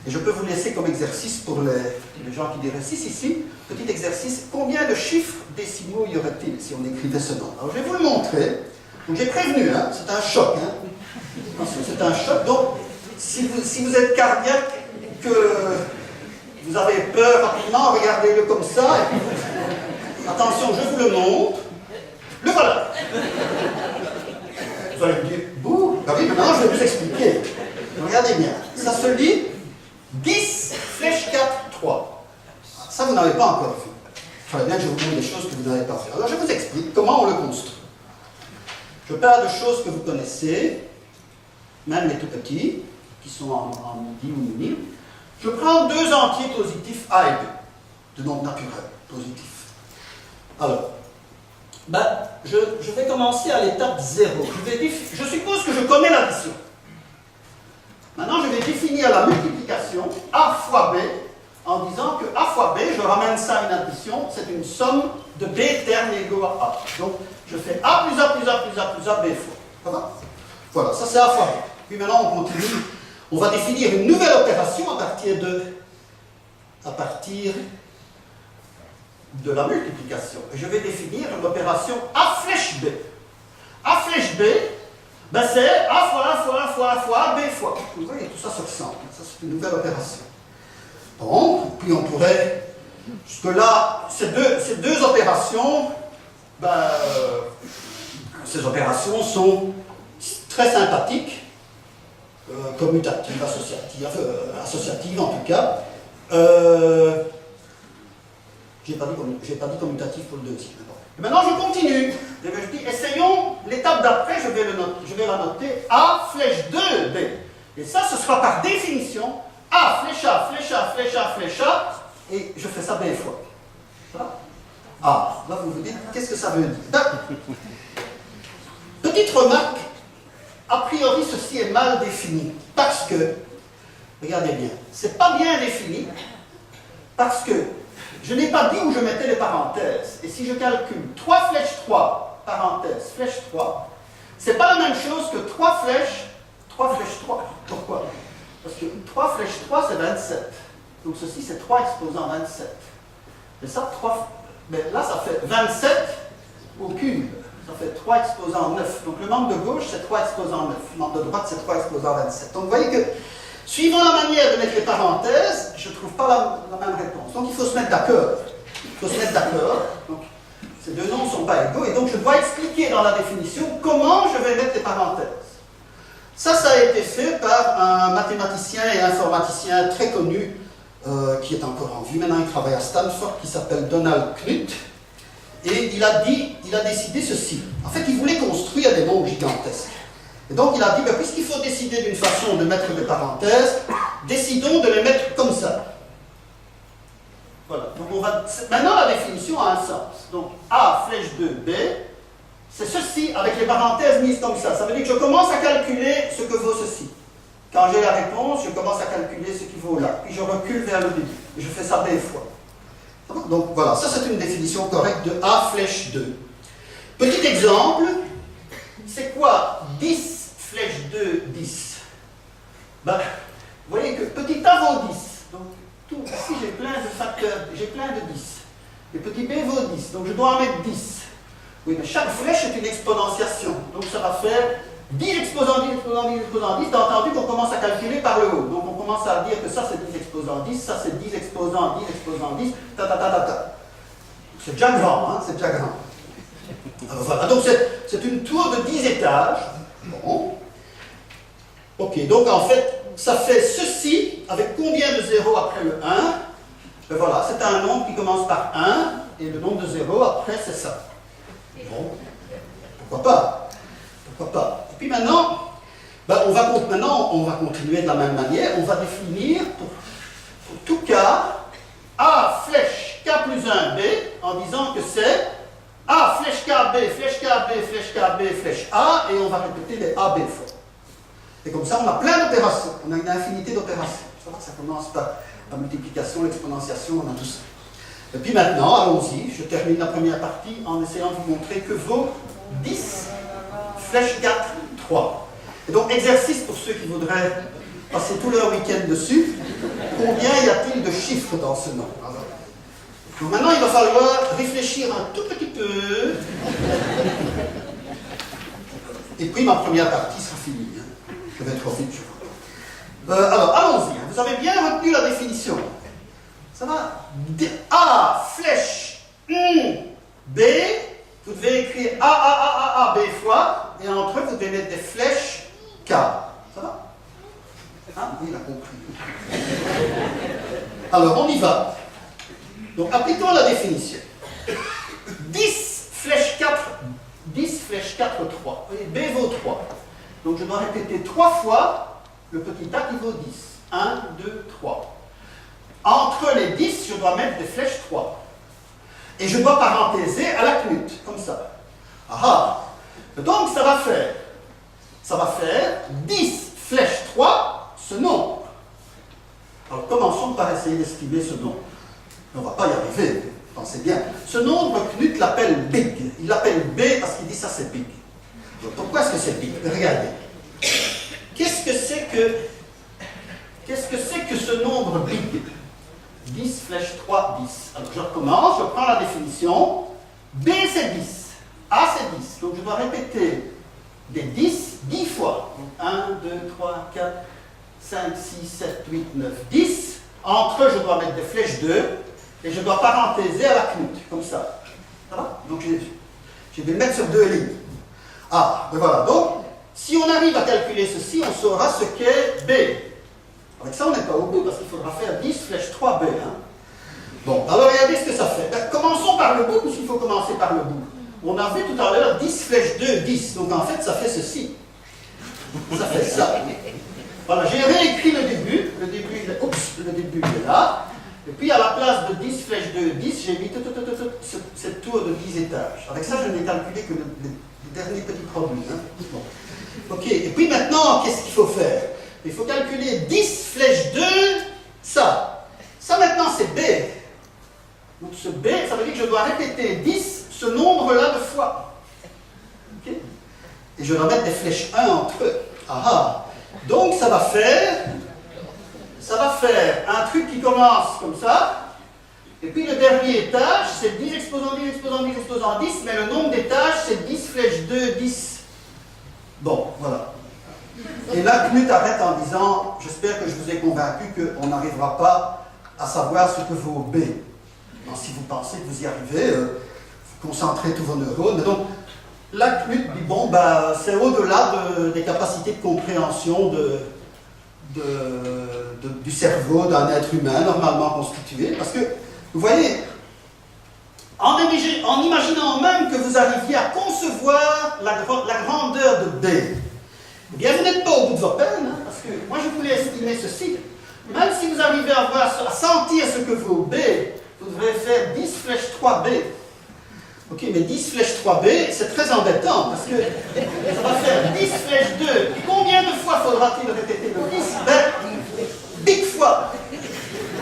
Et je peux vous laisser comme exercice pour les gens qui diraient 6 ici, petit exercice, combien de chiffres décimaux y aurait-il si on écrivait ce nom? Alors je vais vous le montrer. Donc j'ai prévenu, hein, c'est un choc. Hein. Attention, c'est un choc. Donc, si vous êtes cardiaque, que vous avez peur rapidement, regardez-le comme ça. Et puis, attention, je vous le montre. Le voilà. Vous allez me dire, bouh, ah oui, maintenant je vais vous expliquer. Regardez bien, ça se lit 10 flèche 4, 3. Ça, vous n'avez pas encore vu. Il faudrait bien que je vous montre des choses que vous n'avez pas fait. Alors, je vous explique comment on le construit. Je parle de choses que vous connaissez, même les tout petits, qui sont en midi ou mini. Je prends deux entiers positifs A et B, de nombre naturel, positif. Alors, je vais commencer à l'étape 0. Je suppose que je connais l'addition. Maintenant, je vais définir la multiplication A fois B en disant que A fois B, je ramène ça à une addition, c'est une somme de B termes égaux à A. Donc, je fais A plus A plus A plus A plus A, B fois. Ça va? Voilà, ça c'est A fois B. Puis maintenant, on continue. On va définir une nouvelle opération à partir de la multiplication. Et je vais définir une opération A flèche B. A flèche B, ben c'est A fois A fois A fois A fois A, B fois. Vous voyez, tout ça se ressemble. Ça, c'est une nouvelle opération. Bon, puis on pourrait... Jusque-là, ces deux opérations, ces opérations sont très sympathiques, commutatives, associatives en tout cas. J'ai pas dit commutatif pour le deuxième. Et maintenant, je continue. Je dis, essayons l'étape d'après, je vais la noter A flèche 2B. Et ça, ce sera par définition A flèche A, flèche A, flèche A, flèche A, et je fais ça B fois. Voilà. Ah, là, vous vous dites, qu'est-ce que ça veut dire? Petite remarque, a priori, ceci est mal défini. Parce que, regardez bien, c'est pas bien défini, parce que je n'ai pas dit où je mettais les parenthèses. Et si je calcule 3 flèches 3, parenthèse, flèche 3, c'est pas la même chose que 3 flèches 3. Pourquoi? Parce que 3 flèches 3, c'est 27. Donc ceci, c'est 3 exposant 27. Et ça, 3... Mais là, ça fait 27 au cube. Ça fait 3 exposant 9. Donc le membre de gauche, c'est 3 exposant 9. Le membre de droite, c'est 3 exposant 27. Donc vous voyez que, suivant la manière de mettre les parenthèses, je ne trouve pas la même réponse. Donc il faut se mettre d'accord. Donc ces deux nombres ne sont pas égaux. Et donc je dois expliquer dans la définition comment je vais mettre les parenthèses. Ça a été fait par un mathématicien et informaticien très connu, qui est encore en vie. Maintenant, il travaille à Stanford, qui s'appelle Donald Knuth. Et il a décidé ceci. En fait, il voulait construire des nombres gigantesques. Et donc, il a dit, puisqu'il faut décider d'une façon de mettre des parenthèses, décidons de les mettre comme ça. Voilà. Donc, maintenant, la définition a un sens. Donc, A flèche 2B, c'est ceci avec les parenthèses mises comme ça. Ça veut dire que je commence à calculer ce que vaut ceci. Quand j'ai la réponse, je commence à calculer ce qui vaut là. Puis je recule vers le début. Et je fais ça B fois. Donc voilà, ça c'est une définition correcte de A flèche 2. Petit exemple, c'est quoi 10 flèche 2, 10? Vous voyez que petit A vaut 10. Donc tout, ici j'ai plein de facteurs, j'ai plein de 10. Et petit B vaut 10, donc je dois en mettre 10. Oui, mais chaque flèche est une exponentiation. Donc ça va faire 10 exposant 10 exposant 10 exposant 10. T'as entendu qu'on commence à calculer par le haut. Donc on commence à dire que ça c'est 10 exposant 10, ça c'est 10 exposant 10 exposant 10, C'est déjà grand, hein, c'est déjà grand. Alors voilà, donc c'est une tour de 10 étages. Bon. Ok, donc en fait, ça fait ceci avec combien de zéros après le 1? Ben voilà, c'est un nombre qui commence par 1 et le nombre de zéros après c'est ça. Bon, pourquoi pas? Et puis maintenant, on va continuer de la même manière. On va définir pour tout cas A K plus 1, B, en disant que c'est A, flèche K, B, flèche K, B, flèche K, B, flèche A, et on va répéter les A, B fois. Et comme ça, on a plein d'opérations, on a une infinité d'opérations. Ça commence par la multiplication, l'exponentiation, on a tout ça. Et puis maintenant, allons-y, je termine la première partie en essayant de vous montrer que vaut 10, flèche 4, 3. Et donc, exercice pour ceux qui voudraient passer tout leur week-end dessus. Combien y a-t-il de chiffres dans ce nombre? Donc maintenant, il va falloir réfléchir un tout petit peu. Et puis, ma première partie sera finie. Hein. Je vais trop vite, je vois. Alors, allons-y. Hein. Vous avez bien retenu la définition. Ça va? A, flèche, B. Vous devez écrire A, B fois. Et entre eux, vous devez mettre des flèches K. Ça va? Ah, oui, il a compris. Alors, on y va. Donc, appliquons la définition. 10 flèche 4, 10 flèche 4, 3. Et B vaut 3. Donc, je dois répéter 3 fois le petit A qui vaut 10. 1, 2, 3. Entre les 10, je dois mettre des flèches 3. Et je dois parenthéser à la knut, comme ça. Ah! Donc, ça va faire 10 flèche 3, ce nombre. Alors, commençons par essayer d'estimer ce nombre. On ne va pas y arriver, pensez bien. Ce nombre, Knut l'appelle big. Il l'appelle B parce qu'il dit ça c'est big. Donc, pourquoi est-ce que c'est big? Regardez. Qu'est-ce que c'est que ce nombre big? 10 flèche 3, 10. Alors, je recommence, je prends la définition. B c'est 10. A c'est 10. Donc, je dois répéter des 10 fois. 1, 2, 3, 4, 5, 6, 7, 8, 9, 10. Entre eux, je dois mettre des flèches 2. Et je dois parenthéser à la knut, comme ça. Ça va? Donc, je vais le mettre sur 2 lignes. Ah, ben voilà. Donc, si on arrive à calculer ceci, on saura ce qu'est B. Avec ça, on n'est pas au bout, parce qu'il faudra faire 10 flèche 3B. Hein. Bon, alors regardez ce que ça fait. Ben, commençons par le bout, puisqu'il faut commencer par le bout. On a vu tout à l'heure 10 flèche 2, 10. Donc, en fait, ça fait ceci. Ça fait ça. Voilà, j'ai réécrit le début. Le début il est là. Et puis, à la place de 10 flèche 2, 10, j'ai mis cette tour de 10 étages. Avec ça, je n'ai calculé que le dernier petit produit. Hein. Bon. Ok, et puis maintenant, qu'est-ce qu'il faut faire? Il faut calculer 10 flèche 2, ça. Ça, maintenant, c'est B. Donc, ce B, ça veut dire que je dois répéter 10, ce nombre-là de fois. Okay. Et je dois mettre des flèches 1 entre eux. Ah, donc, ça va faire un truc qui commence comme ça, et puis le dernier étage, c'est 10 exposant 10, exposant 10, exposant 10, mais le nombre d'étages, c'est 10 flèche 2, 10. Bon, voilà. Et là, Knut arrête en disant, j'espère que je vous ai convaincu qu'on n'arrivera pas à savoir ce que vaut B. Donc, si vous pensez que vous y arrivez, vous concentrez tous vos neurones. Mais donc, là, Knut dit, bon, bah, c'est au-delà des capacités de compréhension du cerveau d'un être humain normalement constitué, parce que, vous voyez, en imaginant même que vous arriviez à concevoir la grandeur de B, eh bien, vous n'êtes pas au bout de vos peines, hein, parce que moi, je voulais estimer ceci. Même si vous arrivez à sentir ce que vaut B, vous devrez faire 10 flèche 3B. Ok, mais 10 flèche 3B, c'est très embêtant, parce que ça va faire 10 flèche 2. Et combien de fois faudra-t-il répéter le 10? Ben, big fois.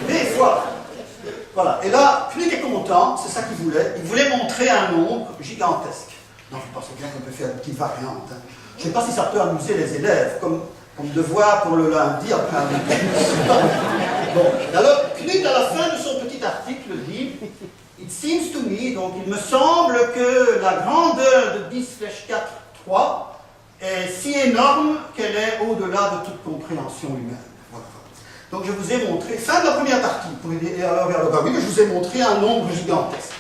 B fois. Voilà. Et là, Knut est content, c'est ça qu'il voulait. Il voulait montrer un nombre gigantesque. Non, vous pensez bien qu'on peut faire une petite variante. Hein. Je ne sais pas si ça peut amuser les élèves, comme devoir pour le lundi après un week-end. Bon, alors, Knut, à la fin de son petit article, dit « It seems to me », donc il me semble que la grandeur de 10 flèche 4, 3 est si énorme qu'elle est au-delà de toute compréhension humaine. Voilà. Donc je vous ai montré, fin de la première partie, pour aider alors vers le bas, oui, je vous ai montré un nombre gigantesque.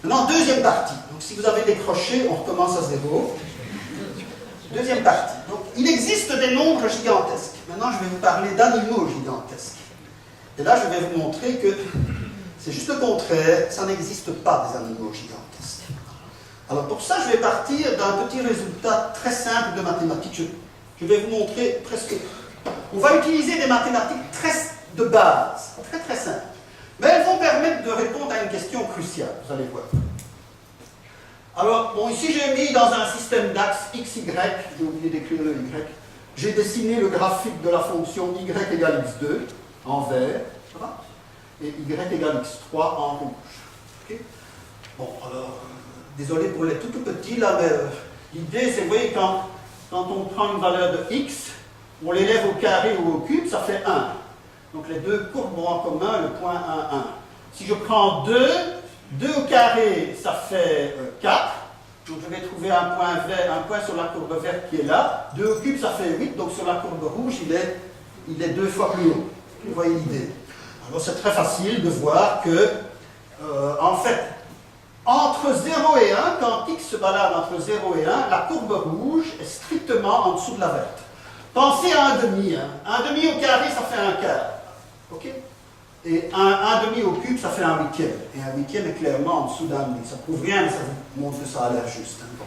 Maintenant, deuxième partie. Donc si vous avez décroché, on recommence à zéro. Deuxième partie. Donc il existe des nombres gigantesques. Maintenant, je vais vous parler d'animaux gigantesques. Et là, je vais vous montrer que c'est juste le contraire, ça n'existe pas des animaux gigantesques. Alors pour ça, je vais partir d'un petit résultat très simple de mathématiques. Je vais vous montrer presque... On va utiliser des mathématiques très de base, très très simples. Mais elles vont permettre de répondre question cruciale, vous allez voir. Alors, bon, ici j'ai mis dans un système d'axes x, y, j'ai oublié d'écrire le y, j'ai dessiné le graphique de la fonction y égale x2 en vert, ça va, et y égale x3 en rouge. Okay. Bon, alors, désolé pour les tout petits là, mais l'idée c'est, vous voyez, quand on prend une valeur de x, on l'élève au carré ou au cube, ça fait 1. Donc les deux courbes ont en commun le point 1, 1. Si je prends 2, 2 au carré, ça fait 4. Donc je vais trouver un point vert, un point sur la courbe verte qui est là. 2 au cube, ça fait 8. Donc sur la courbe rouge, il est 2 fois plus haut. Vous voyez l'idée. Alors c'est très facile de voir que, en fait, entre 0 et 1, quand x se balade entre 0 et 1, la courbe rouge est strictement en dessous de la verte. Pensez à un demi. Hein. Un demi au carré, ça fait un quart. OK? Et un demi au cube, ça fait un huitième. Et un huitième est clairement en dessous d'un demi. Ça ne prouve rien, mais ça vous montre que ça a l'air juste. Hein. Bon.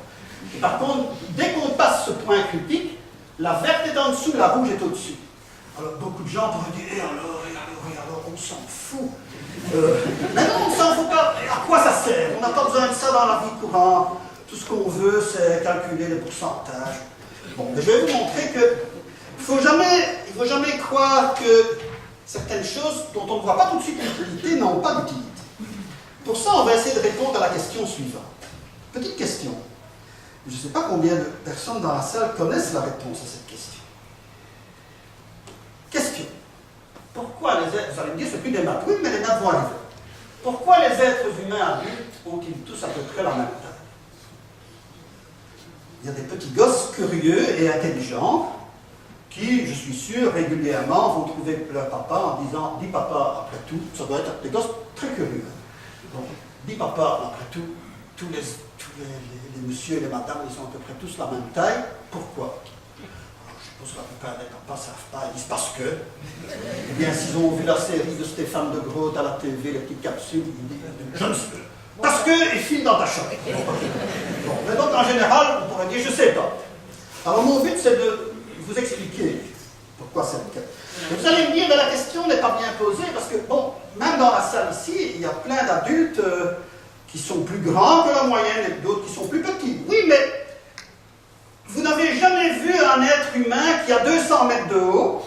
Et par contre, dès qu'on passe ce point critique, la verte est en dessous, la rouge est au-dessus. Alors, beaucoup de gens pourraient dire, alors, on s'en fout. Mais non, on s'en fout pas. À quoi ça sert? On n'a pas besoin de ça dans la vie courante. Tout ce qu'on veut, c'est calculer les pourcentages. Bon, mais je vais vous montrer que il ne faut jamais croire que certaines choses dont on ne voit pas tout de suite l'utilité n'ont pas d'utilité. Pour ça, on va essayer de répondre à la question suivante. Petite question. Je ne sais pas combien de personnes dans la salle connaissent la réponse à cette question. Question. Pourquoi les êtres... Vous allez me dire, c'est plus des maths. Oui, mais les maths vont arriver. Pourquoi les êtres humains adultes ont-ils tous à peu près la même taille? Il y a des petits gosses curieux et intelligents qui, je suis sûr, régulièrement vont trouver leur papa en disant « Dis papa, après tout », ça doit être des gosses très curieux. Donc, « Dis papa, après tout, tous les messieurs et les madames, ils sont à peu près tous la même taille. Pourquoi ?» Alors, je suppose que la plupart des papas ne savent pas, ils disent « Parce que… » Eh bien, s'ils ont vu la série de Stéphane de Groot à la TV, les petites capsules, ils disent « Je ne sais pas. » Parce qu'il file dans ta chambre. Bon, mais donc, en général, on pourrait dire « Je ne sais pas ». Alors, mon but, c'est de vous expliquer pourquoi c'est le cas. Et vous allez me dire, mais la question n'est pas bien posée, parce que, bon, même dans la salle ici, il y a plein d'adultes qui sont plus grands que la moyenne et d'autres qui sont plus petits. Oui, mais vous n'avez jamais vu un être humain qui a 200 mètres de haut,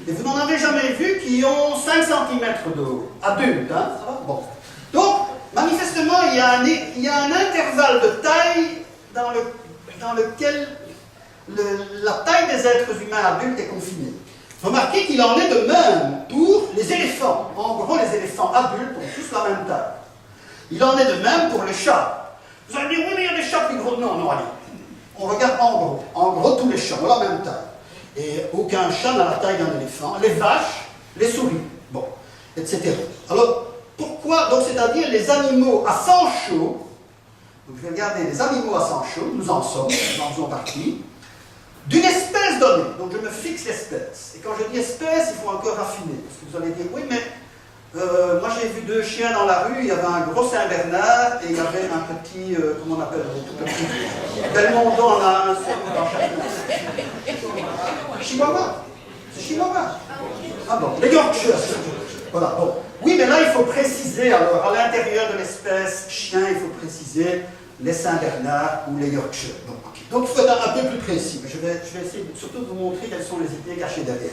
et vous n'en avez jamais vu qui ont 5 cm de haut. Adultes, hein, ça va? Bon. Donc, manifestement, il y a un intervalle de taille dans lequel la taille des êtres humains adultes est confinée. Remarquez qu'il en est de même pour les éléphants. En gros, les éléphants adultes ont tous la même taille. Il en est de même pour les chats. Vous allez dire, oui, mais il y a des chats plus gros. Non, non, allez. On regarde en gros. En gros, tous les chats ont la même taille. Et aucun chat n'a la taille d'un éléphant. Les vaches, les souris, bon, etc. Alors, pourquoi? Donc, c'est-à-dire les animaux à sang chaud. Donc, je vais regarder les animaux à sang chaud. Nous en sommes, nous en faisons partie. D'une espèce donnée, donc je me fixe l'espèce. Et quand je dis espèce, il faut encore raffiner. Parce que vous allez dire, oui, mais moi j'ai vu 2 chiens dans la rue, il y avait un gros Saint-Bernard et il y avait un petit, comment on appelle, tout petit. Belmondo en a un seul dans chaque. Chihuahua. C'est Chihuahua. Ah bon, les Yorkshire. Voilà, bon. Oui, mais là il faut préciser, alors à l'intérieur de l'espèce chien, il faut préciser les Saint-Bernard ou les Yorkshire. Bon, okay. Donc il faut être un peu plus précis, mais je vais essayer surtout de vous montrer quelles sont les idées cachées derrière.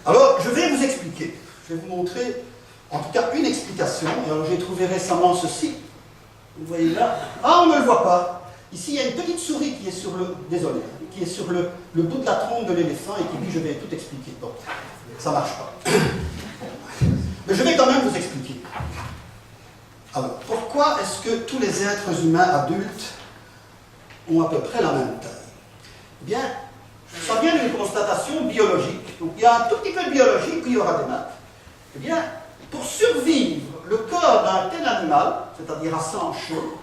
Alors, je vais vous expliquer. Je vais vous montrer, en tout cas, une explication. Et alors, j'ai trouvé récemment ceci. Vous voyez là. Ah, on ne le voit pas. Ici, il y a une petite souris qui est sur le... Désolé. Qui est sur le bout de la trompe de l'éléphant et qui dit, je vais tout expliquer. Bon, ça ne marche pas. Mais je vais quand même vous expliquer. Alors, pourquoi est-ce que tous les êtres humains adultes ont à peu près la même taille? Eh bien, ça vient d'une constatation biologique. Donc, il y a un tout petit peu de biologie, puis il y aura des maths. Eh bien, pour survivre, le corps d'un tel animal, c'est-à-dire à sang chaud,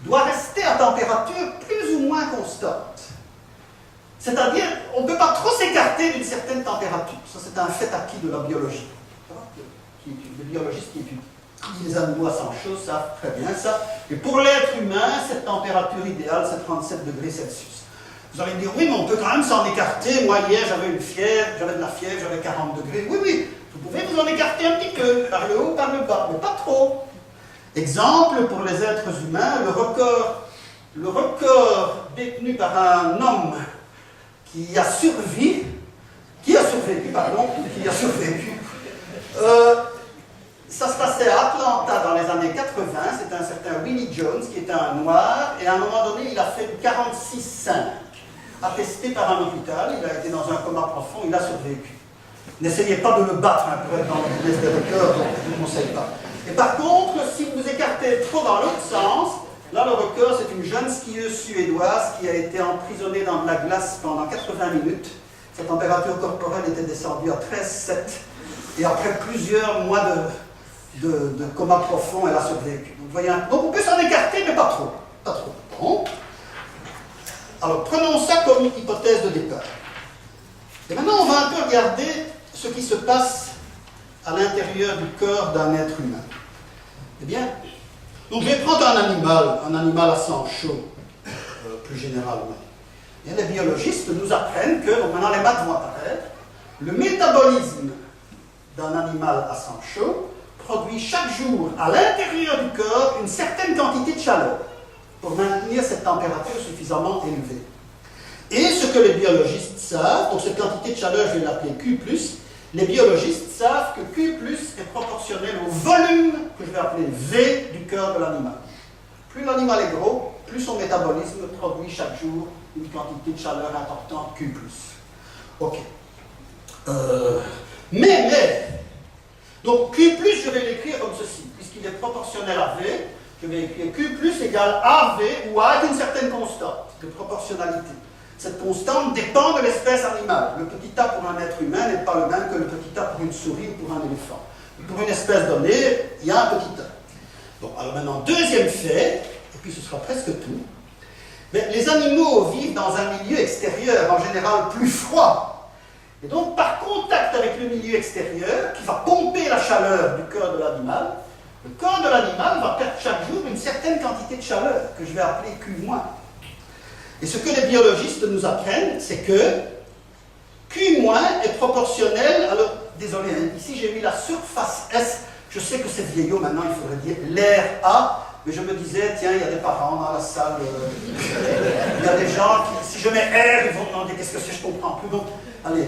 doit rester à température plus ou moins constante. C'est-à-dire, on ne peut pas trop s'écarter d'une certaine température. Ça, c'est un fait acquis de la biologie. Les biologistes qui étudient les animaux à sang chaud savent très bien ça. Et pour l'être humain, cette température idéale, c'est 37 degrés Celsius. Vous allez me dire, oui, mais on peut quand même s'en écarter. Moi, hier, j'avais une fièvre, j'avais de la fièvre, j'avais 40 degrés. Oui, oui, vous pouvez vous en écarter un petit peu, par le haut, par le bas, mais pas trop. Exemple, pour les êtres humains, le record détenu par un homme qui a survécu, ça se passait à Atlanta dans les années 80, c'est un certain Willie Jones qui était un noir, et à un moment donné il a fait 46,5, attesté par un hôpital, il a été dans un coma profond, il a survécu. N'essayez pas de le battre pour être dans le Guinness des records, donc je ne vous conseille pas. Et par contre, si vous écartez trop dans l'autre sens, là le record c'est une jeune skieuse suédoise qui a été emprisonnée dans de la glace pendant 80 minutes. Sa température corporelle était descendue à 13,7 et après plusieurs mois de coma profond, elle a survécu. Donc, voyez, donc on peut s'en écarter, mais pas trop. Pas trop. Bon. Alors prenons ça comme hypothèse de départ. Et maintenant on va un peu regarder ce qui se passe à l'intérieur du corps d'un être humain. Eh bien, donc je vais prendre un animal à sang chaud, plus généralement. Et les biologistes nous apprennent que, donc maintenant les maths vont apparaître, le métabolisme d'un animal à sang chaud produit chaque jour à l'intérieur du corps une certaine quantité de chaleur pour maintenir cette température suffisamment élevée. Et ce que les biologistes savent, donc cette quantité de chaleur, je vais l'appeler Q+, les biologistes savent que Q+ est proportionnel au volume que je vais appeler V du cœur de l'animal. Plus l'animal est gros, plus son métabolisme produit chaque jour une quantité de chaleur importante Q+. Ok. Donc Q+, je vais l'écrire comme ceci, puisqu'il est proportionnel à V, je vais écrire Q+ égale AV, ou A est une certaine constante de proportionnalité. Cette constante dépend de l'espèce animale. Le petit A pour un être humain n'est pas le même que le petit A pour une souris ou pour un éléphant. Pour une espèce donnée, il y a un petit A. Bon, alors maintenant, deuxième fait, et puis ce sera presque tout. Mais les animaux vivent dans un milieu extérieur, en général plus froid. Et donc, par contact avec le milieu extérieur, qui va pomper la chaleur du cœur de l'animal, le corps de l'animal va perdre chaque jour une certaine quantité de chaleur, que je vais appeler Q-. Et ce que les biologistes nous apprennent, c'est que Q- est proportionnel, alors, désolé, hein, ici j'ai mis la surface S, je sais que c'est vieillot maintenant, il faudrait dire l'air A, mais je me disais, tiens, il y a des parents dans la salle, il y a des gens qui, si je mets R, ils vont demander qu'est-ce que c'est, je ne comprends plus. Donc, allez,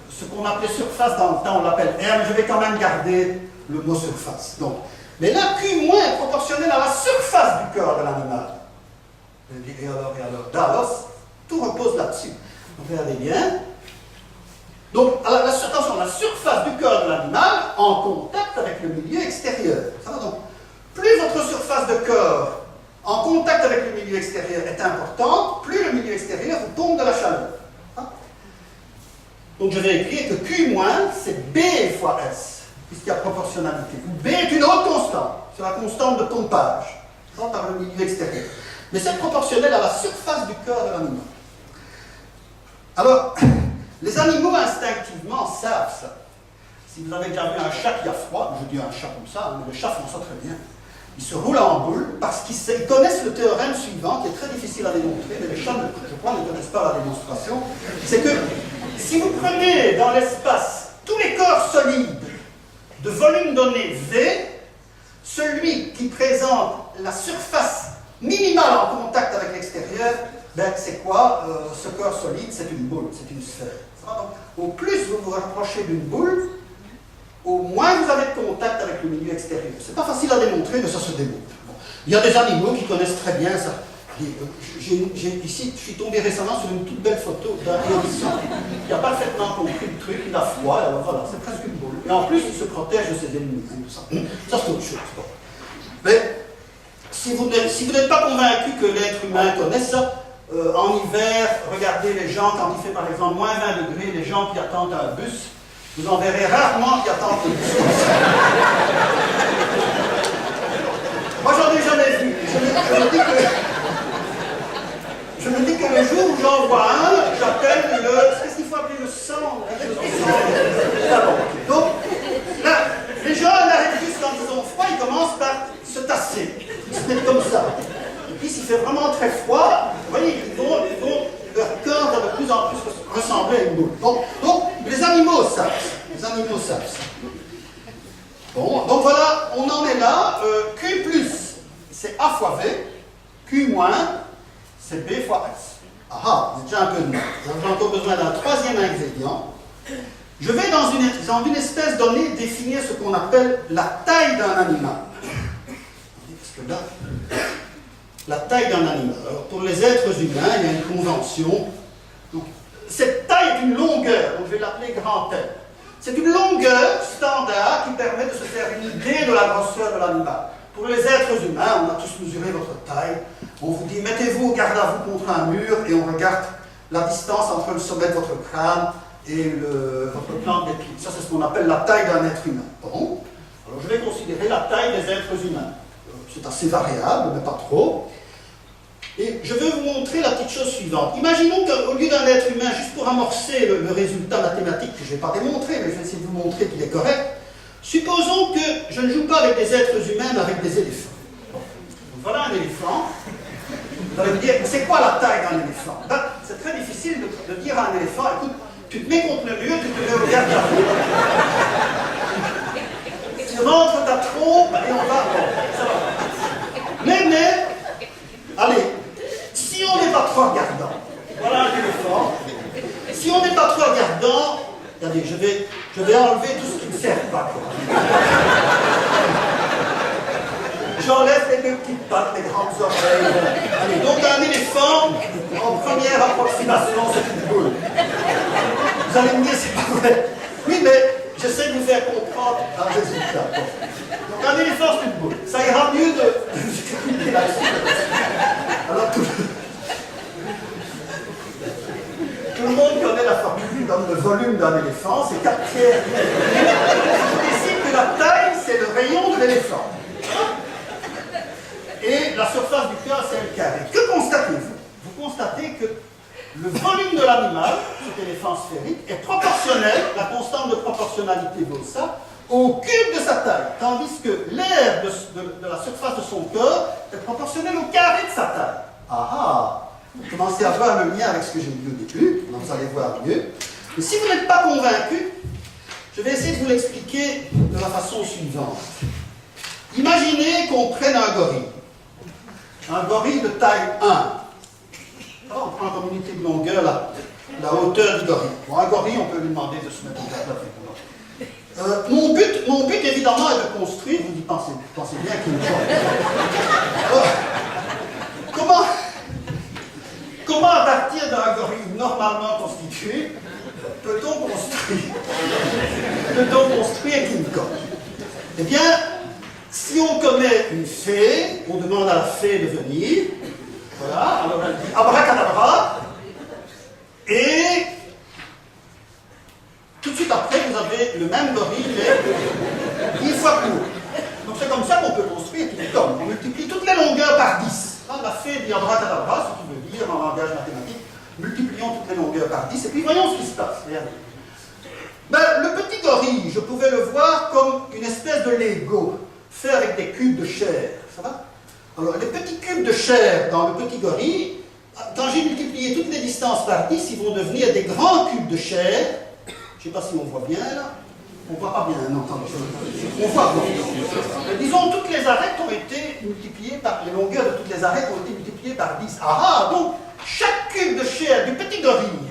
ce qu'on appelait surface dans le temps, on l'appelle R, mais je vais quand même garder le mot surface. Donc, mais là, Q- est proportionnel à la surface du cœur de l'animal. Et alors, tout repose là-dessus. Donc, regardez bien. Donc, attention, la surface du cœur de l'animal en contact avec le milieu extérieur. Ça va donc. Plus votre surface de corps en contact avec le milieu extérieur est importante, plus le milieu extérieur vous pompe de la chaleur. Hein? Donc je vais écrire que Q- c'est B fois S, puisqu'il y a proportionnalité. B est une autre constante, c'est la constante de pompage, par le milieu extérieur. Mais c'est proportionnel à la surface du corps de l'animal. Alors, les animaux instinctivement savent ça. Si vous avez déjà vu un chat qui a froid, je dis un chat comme ça, mais les chats font ça très bien. Ils se roulent en boule parce qu'ils connaissent le théorème suivant, qui est très difficile à démontrer, mais les chats, je crois, ne connaissent pas la démonstration. C'est que si vous prenez dans l'espace tous les corps solides de volume donné V, celui qui présente la surface minimale en contact avec l'extérieur, ben, c'est quoi ce corps solide? C'est une boule, c'est une sphère. Donc, au plus vous vous rapprochez d'une boule, au moins vous avez de contact avec le milieu extérieur. C'est pas facile à démontrer, mais ça se démontre. Bon. Il y a des animaux qui connaissent très bien ça. Ici, je suis tombé récemment sur une toute belle photo d'un hérisson qui a parfaitement compris le truc, il a froid, alors voilà, c'est presque une boule. Et en plus, il se protège de ses ennemis. Tout ça, ça c'est autre chose. Bon. Mais si vous n'êtes pas convaincu que l'être humain connaît ça, en hiver, regardez les gens, quand il fait par exemple moins 20 degrés, les gens qui attendent un bus, vous en verrez rarement qui attendent le bus. Moi, j'en ai jamais vu. Je me dis que le jour où j'en vois un, j'appelle qu'est-ce qu'il faut appeler le sang? Donc, là, les gens n'arrêtent juste quand ils ont froid, ils commencent par se tasser. Ils se mettent comme ça. Et puis, s'il fait vraiment très froid, vous voyez, leur corps va de plus en plus ressembler à une boule. Donc, les animaux savent. Les animaux savent. Bon, donc voilà, on en est là. Q+. A fois V, Q moins, c'est B fois S. Ah, c'est déjà un peu de maths. J'ai encore besoin d'un troisième ingrédient. Je vais dans une espèce donnée définir ce qu'on appelle la taille d'un animal. Parce que là, la taille d'un animal. Alors, pour les êtres humains, il y a une convention. Donc, cette taille est une longueur, donc je vais l'appeler grand L. C'est une longueur standard qui permet de se faire une idée de la grosseur de l'animal. Pour les êtres humains, on a tous mesuré votre taille. On vous dit, mettez-vous au garde à vous contre un mur et on regarde la distance entre le sommet de votre crâne et votre plante des pieds. Ça, c'est ce qu'on appelle la taille d'un être humain. Bon, alors je vais considérer la taille des êtres humains. C'est assez variable, mais pas trop. Et je vais vous montrer la petite chose suivante. Imaginons qu'au lieu d'un être humain, juste pour amorcer le résultat mathématique que je ne vais pas démontrer, mais je vais essayer de vous montrer qu'il est correct, supposons que je ne joue pas avec des êtres humains, mais avec des éléphants. Donc voilà un éléphant. Vous allez me dire, c'est quoi la taille d'un éléphant? Ben, c'est très difficile de dire à un éléphant, écoute, tu te mets contre le mur, tu te mets au garde à vous. Tu rentres ta trompe et on va. Bon, ça va. Mais, allez, si on n'est pas trop regardant, voilà un éléphant. Si on n'est pas trop regardant, regardez, je vais enlever tout ce qui ne sert pas. J'enlève les deux petites pattes, les grandes oreilles. Allez, donc un éléphant, en première approximation, c'est une boule. Vous allez me dire, c'est pas vrai. Oui, mais j'essaie de vous faire comprendre un résultat. Donc un éléphant, c'est une boule. Ça ira mieux de vous expliquer là-dessus. Alors, tout le monde connaît la formule qui donne le volume d'un éléphant, c'est 4 tiers. Je décide que la taille, c'est le rayon de l'éléphant. Et la surface du cœur, c'est le carré. Que constatez-vous? Vous constatez que le volume de l'animal, cet éléphant sphérique, est proportionnel, la constante de proportionnalité vaut ça, au cube de sa taille, tandis que l'aire de la surface de son corps est proportionnel au carré de sa taille. Ah ah! Vous commencez à voir le lien avec ce que j'ai dit au début, donc vous allez voir mieux. Mais si vous n'êtes pas convaincu, je vais essayer de vous l'expliquer de la façon suivante. Imaginez qu'on prenne un gorille. Un gorille de taille 1. Alors, on prend comme unité de longueur la hauteur du gorille. Bon, un gorille, on peut lui demander de se mettre au garde à vous. Mon but, évidemment, est de construire, vous y pensez bien qu'il me faut. Comment, à partir d'un gorille normalement constitué, peut-on construire King Kong? Eh bien, si on connaît une fée, on demande à la fée de venir. Voilà, alors elle dit abracadabra. Et tout de suite après, vous avez le même gorille, mais 10 fois plus haut. Donc c'est comme ça qu'on peut construire King Kong. On multiplie toutes les longueurs par 10. La fée dit abracadabra, ce qui veut dire en langage mathématique, multiplions toutes les longueurs par 10, et puis voyons ce qui se passe. Ben, le petit gorille, je pouvais le voir comme une espèce de Lego, fait avec des cubes de chair. Ça va? Alors, les petits cubes de chair dans le petit gorille, quand j'ai multiplié toutes les distances par 10, ils vont devenir des grands cubes de chair. Je ne sais pas si on voit bien là. On ne voit pas bien, non, on voit bien. Disons, toutes les arêtes ont été multipliées par, les longueurs de toutes les arêtes ont été multipliées par 10. Ah ah, donc, chaque cube de chair du petit gorille,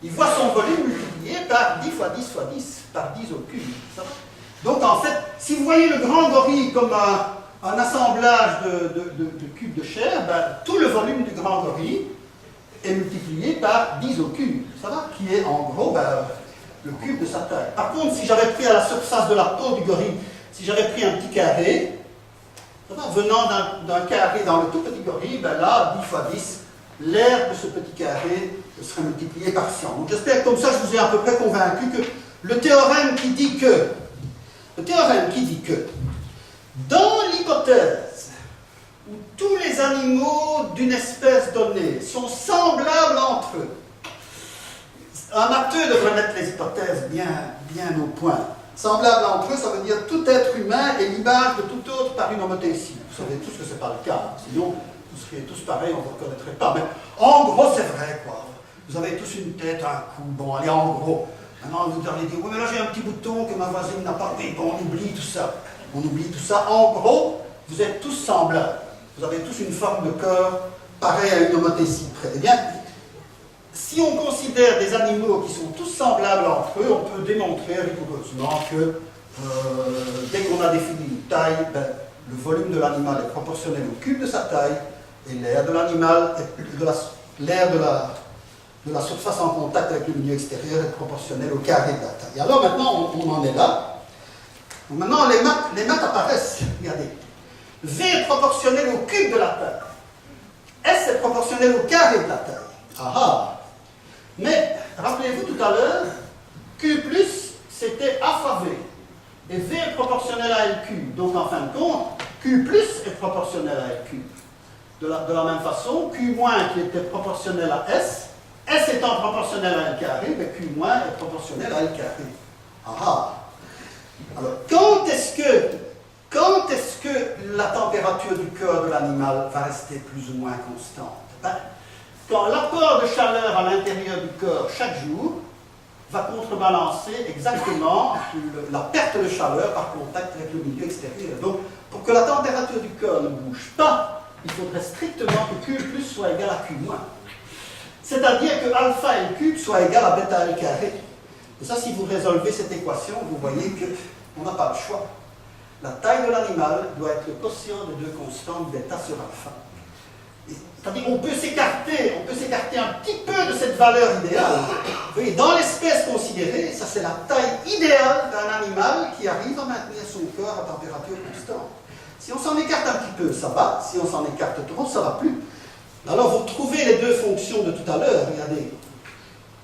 il voit son volume multiplié par 10 fois 10 fois 10, par 10 au cube. Ça va? Donc, en fait, si vous voyez le grand gorille comme un assemblage de cubes de chair, ben, tout le volume du grand gorille est multiplié par 10 au cube. Ça va? Qui est, en gros, ben, le cube de sa taille. Par contre, si j'avais pris à la surface de la peau du gorille, si j'avais pris un petit carré, venant d'un carré dans le tout petit gorille, ben là, 10 fois 10, l'aire de ce petit carré serait multiplié par 100. Donc j'espère que comme ça, je vous ai à peu près convaincu que le théorème qui dit que, dans l'hypothèse où tous les animaux d'une espèce donnée sont semblables entre eux, un matheux devrait mettre les hypothèses bien au point. Semblable entre eux, ça veut dire tout être humain est l'image de tout autre par une homothétie. Vous savez tous que ce n'est pas le cas, sinon vous seriez tous pareils, on ne vous reconnaîtrait pas. Mais en gros, c'est vrai, quoi. Vous avez tous une tête, un cou, bon, allez, en gros. Maintenant, vous allez dire, oui, mais là j'ai un petit bouton que ma voisine n'a pas pris, bon, on oublie tout ça. On oublie tout ça. En gros, vous êtes tous semblables. vous avez tous une forme de cœur pareille à une homothétie près. Eh bien, si on considère des animaux qui sont tous semblables entre eux, on peut démontrer rigoureusement que dès qu'on a défini une taille, ben, le volume de l'animal est proportionnel au cube de sa taille et l'air de l'animal, l'air de la surface en contact avec le milieu extérieur est proportionnel au carré de la taille. Alors maintenant, on en est là. Donc maintenant, les maths apparaissent. Regardez. V est proportionnel au cube de la taille. S est proportionnel au carré de la taille. Ah ah. Mais, rappelez-vous tout à l'heure, Q+, c'était A fois V. Et V est proportionnel à LQ. Donc, en fin de compte, Q+ est proportionnel à LQ. De la même façon, Q- qui était proportionnel à S, S étant proportionnel à L carré, mais Q- est proportionnel à L carré. Ah ah. Alors, quand est-ce que la température du cœur de l'animal va rester plus ou moins constante? Ben, quand l'apport de chaleur à l'intérieur du cœur chaque jour va contrebalancer exactement la perte de chaleur par contact avec le milieu extérieur. Donc, pour que la température du cœur ne bouge pas, il faudrait strictement que Q+ soit égal à Q-. C'est-à-dire que alpha L cube soit égal à bêta L carré. Et ça, si vous résolvez cette équation, vous voyez qu'on n'a pas le choix. La taille de l'animal doit être le quotient des deux constantes bêta sur alpha. C'est-à-dire qu'on peut s'écarter un petit peu de cette valeur idéale. Vous voyez, dans l'espèce considérée, ça c'est la taille idéale d'un animal qui arrive à maintenir son cœur à température constante. Si on s'en écarte un petit peu, ça va. Si on s'en écarte trop, ça ne va plus. Alors vous retrouvez les deux fonctions de tout à l'heure. Regardez.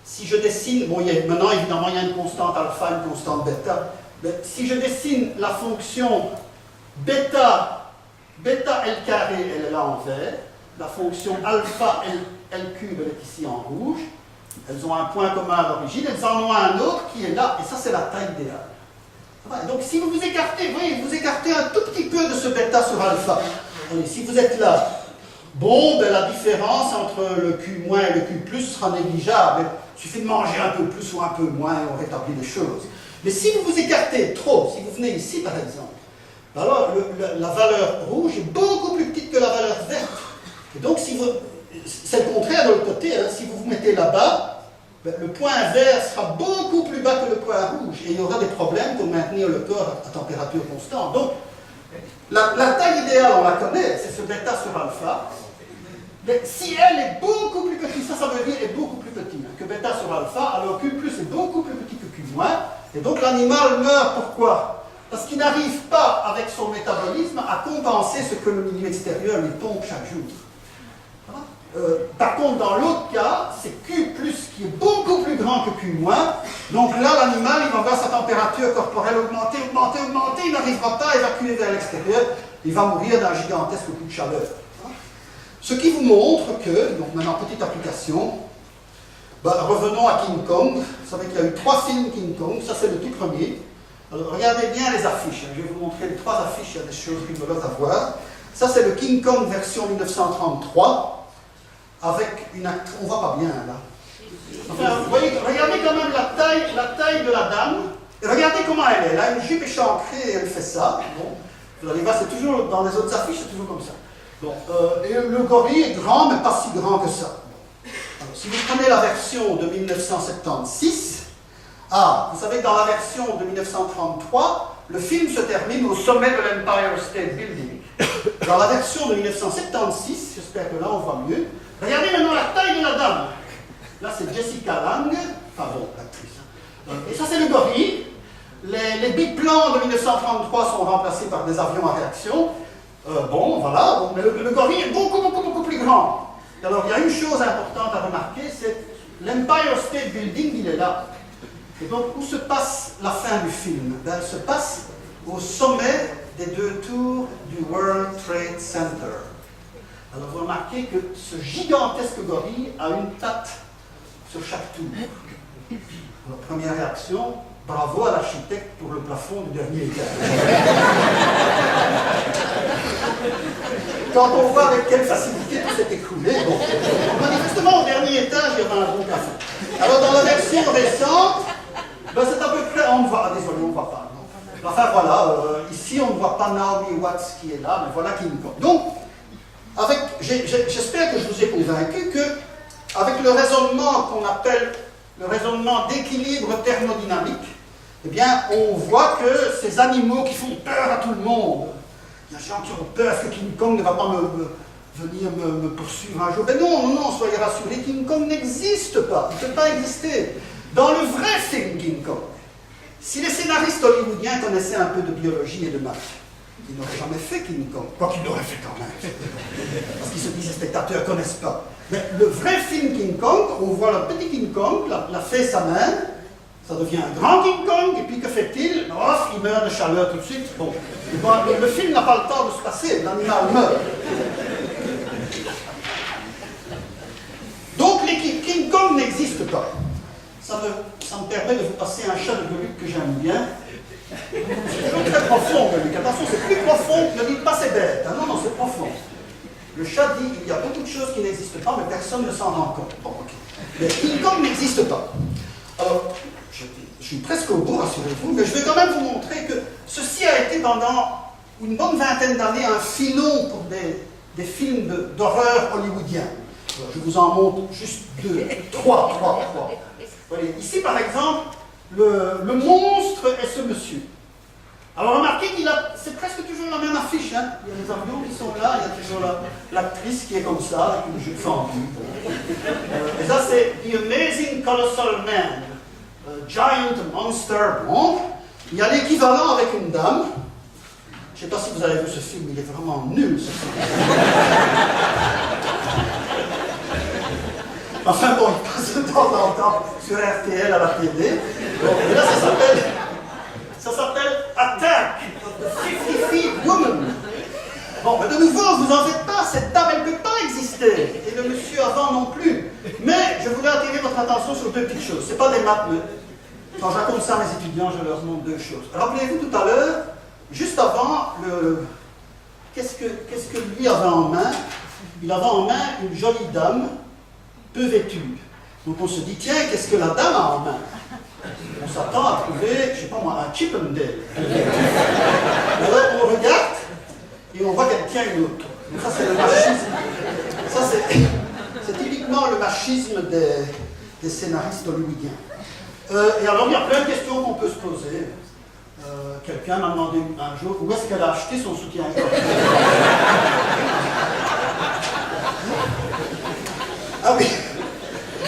Si je dessine, bon, maintenant évidemment il y a une constante alpha, une constante bêta. Mais si je dessine la fonction bêta L carré, elle est là en vert. La fonction alpha L cube, elle est ici en rouge. Elles ont un point commun à l'origine. Elles en ont un autre qui est là. Et ça, c'est la taille idéale. Donc si vous vous écartez, vous voyez, vous écartez un tout petit peu de ce bêta sur alpha. Allez, si vous êtes là, bon, ben, la différence entre le Q- et le Q+ sera négligeable. Il suffit de manger un peu plus ou un peu moins et on rétablit les choses. Mais si vous vous écartez trop, si vous venez ici par exemple, alors la valeur rouge est beaucoup plus petite que la valeur verte. Et donc, c'est le contraire de l'autre côté. Hein. Si vous vous mettez là-bas, ben, le point vert sera beaucoup plus bas que le point rouge. Et il y aura des problèmes pour maintenir le corps à température constante. Donc, la taille idéale, on la connaît, c'est ce bêta sur alpha. Mais si elle est beaucoup plus petite, ça veut dire est beaucoup plus petit hein, que bêta sur alpha, alors Q+ est beaucoup plus petit que Q-. Et donc l'animal meurt. Pourquoi? Parce qu'il n'arrive pas, avec son métabolisme, à compenser ce que le milieu extérieur lui pompe chaque jour. Par contre, dans l'autre cas, c'est Q+ qui est beaucoup plus grand que Q-. Donc là, l'animal, il va voir sa température corporelle augmenter, il n'arrivera pas à évacuer vers l'extérieur, il va mourir d'un gigantesque coup de chaleur. Ce qui vous montre que, donc maintenant, petite application, revenons à King Kong. Vous savez qu'il y a eu 3 films King Kong, ça c'est le tout premier. Alors, regardez bien les affiches, je vais vous montrer les 3 affiches, il y a des choses rigolotes à voir. Ça c'est le King Kong version 1933. Avec une actrice, on voit pas bien là. Enfin, vous voyez, regardez quand même la taille de la dame. Et regardez comment elle est. Elle a une jupe échancrée et elle fait ça. Bon. Vous allez voir, c'est toujours, dans les autres affiches, c'est toujours comme ça. Bon. Et le gorille est grand, mais pas si grand que ça. Bon. Alors, si vous prenez la version de 1976, vous savez que dans la version de 1933, le film se termine au sommet de l'Empire State Building. Dans la version de 1976, j'espère que là on voit mieux, regardez maintenant la taille de la dame. Là c'est Jessica Lange, enfin bon, l'actrice. Et ça c'est le gorille. Les biplans de 1933 sont remplacés par des avions à réaction. Bon, voilà, mais le gorille est beaucoup plus grand. Alors il y a une chose importante à remarquer, c'est l'Empire State Building, il est là. Et donc, où se passe la fin du film? Elle se passe au sommet des 2 tours du World Trade Center. Alors, vous remarquez que ce gigantesque gorille a une patte sur chaque tour. Alors, première réaction, bravo à l'architecte pour le plafond du dernier étage. Quand on voit avec quelle facilité tout s'est écroulé, bon, manifestement, au dernier étage, il y avait un bon plafond. Alors, dans la version récente, c'est à peu près, on ne voit, désolé, on ne voit pas. Non. Enfin voilà, ici on ne voit pas Naomi Watts qui est là, mais voilà King Kong. Donc, J'espère que je vous ai convaincu que, avec le raisonnement qu'on appelle le raisonnement d'équilibre thermodynamique, eh bien, on voit que ces animaux qui font peur à tout le monde, il y a des gens qui ont peur que King Kong ne va pas venir me poursuivre un jour. Mais non, soyez rassurés, King Kong n'existe pas, il ne peut pas exister. Dans le vrai film King Kong, si les scénaristes hollywoodiens connaissaient un peu de biologie et de maths, ils n'auraient jamais fait King Kong, quoi qu'ils l'auraient fait quand même, parce qu'ils se disent les spectateurs ne connaissent pas. Mais le vrai film King Kong, on voit le petit King Kong, la fée s'amène, ça devient un grand King Kong, et puis que fait-il? Off, il meurt de chaleur tout de suite. Bon, le film n'a pas le temps de se passer, l'animal meurt. Donc les King Kong n'existent pas. Ça me permet de vous passer un chat de Luc que j'aime bien. C'est toujours très profond, Luc. Attention, c'est plus profond, ne dites pas c'est bête. Hein. Non, c'est profond. Le chat dit il y a beaucoup de choses qui n'existent pas, mais personne ne s'en rend compte. Bon, ok. Mais King Kong n'existe pas. Alors, je suis presque au bout, rassurez-vous, mais je vais quand même vous montrer que ceci a été pendant une bonne vingtaine d'années un filon pour des films d'horreur hollywoodiens. Alors, je vous en montre juste trois. Voyez, ici, par exemple, le monstre est ce monsieur. Alors remarquez c'est presque toujours la même affiche. Hein. Il y a les avions qui sont là, il y a toujours l'actrice qui est comme ça, avec une jupe fendue. Et ça, c'est The Amazing Colossal Man, Giant Monster. Bon, il y a l'équivalent avec une dame. Je ne sais pas si vous avez vu ce film, il est vraiment nul, ce film. Enfin bon, il passe de temps en temps sur RTL à la télé. Bon, et là, ça s'appelle Attack the 50 Feet Woman. Bon, mais de nouveau, vous en faites pas, cette dame, elle ne peut pas exister. Et le monsieur avant non plus. Mais je voulais attirer votre attention sur deux petites choses. Ce n'est pas des maths, mais quand je raconte ça à mes étudiants, je leur montre deux choses. Rappelez-vous tout à l'heure, juste avant, qu'est-ce que lui avait en main? Il avait en main une jolie dame, peu vêtue. Donc on se dit, tiens, qu'est-ce que la dame a en main? On s'attend à trouver, je ne sais pas moi, un Chippendale. Alors on regarde et on voit qu'elle tient une autre. Donc ça c'est le machisme. Ça c'est typiquement le machisme des scénaristes hollywoodiens. Et alors il y a plein de questions qu'on peut se poser. Quelqu'un m'a demandé un jour où est-ce qu'elle a acheté son soutien-gorge. Ah oui,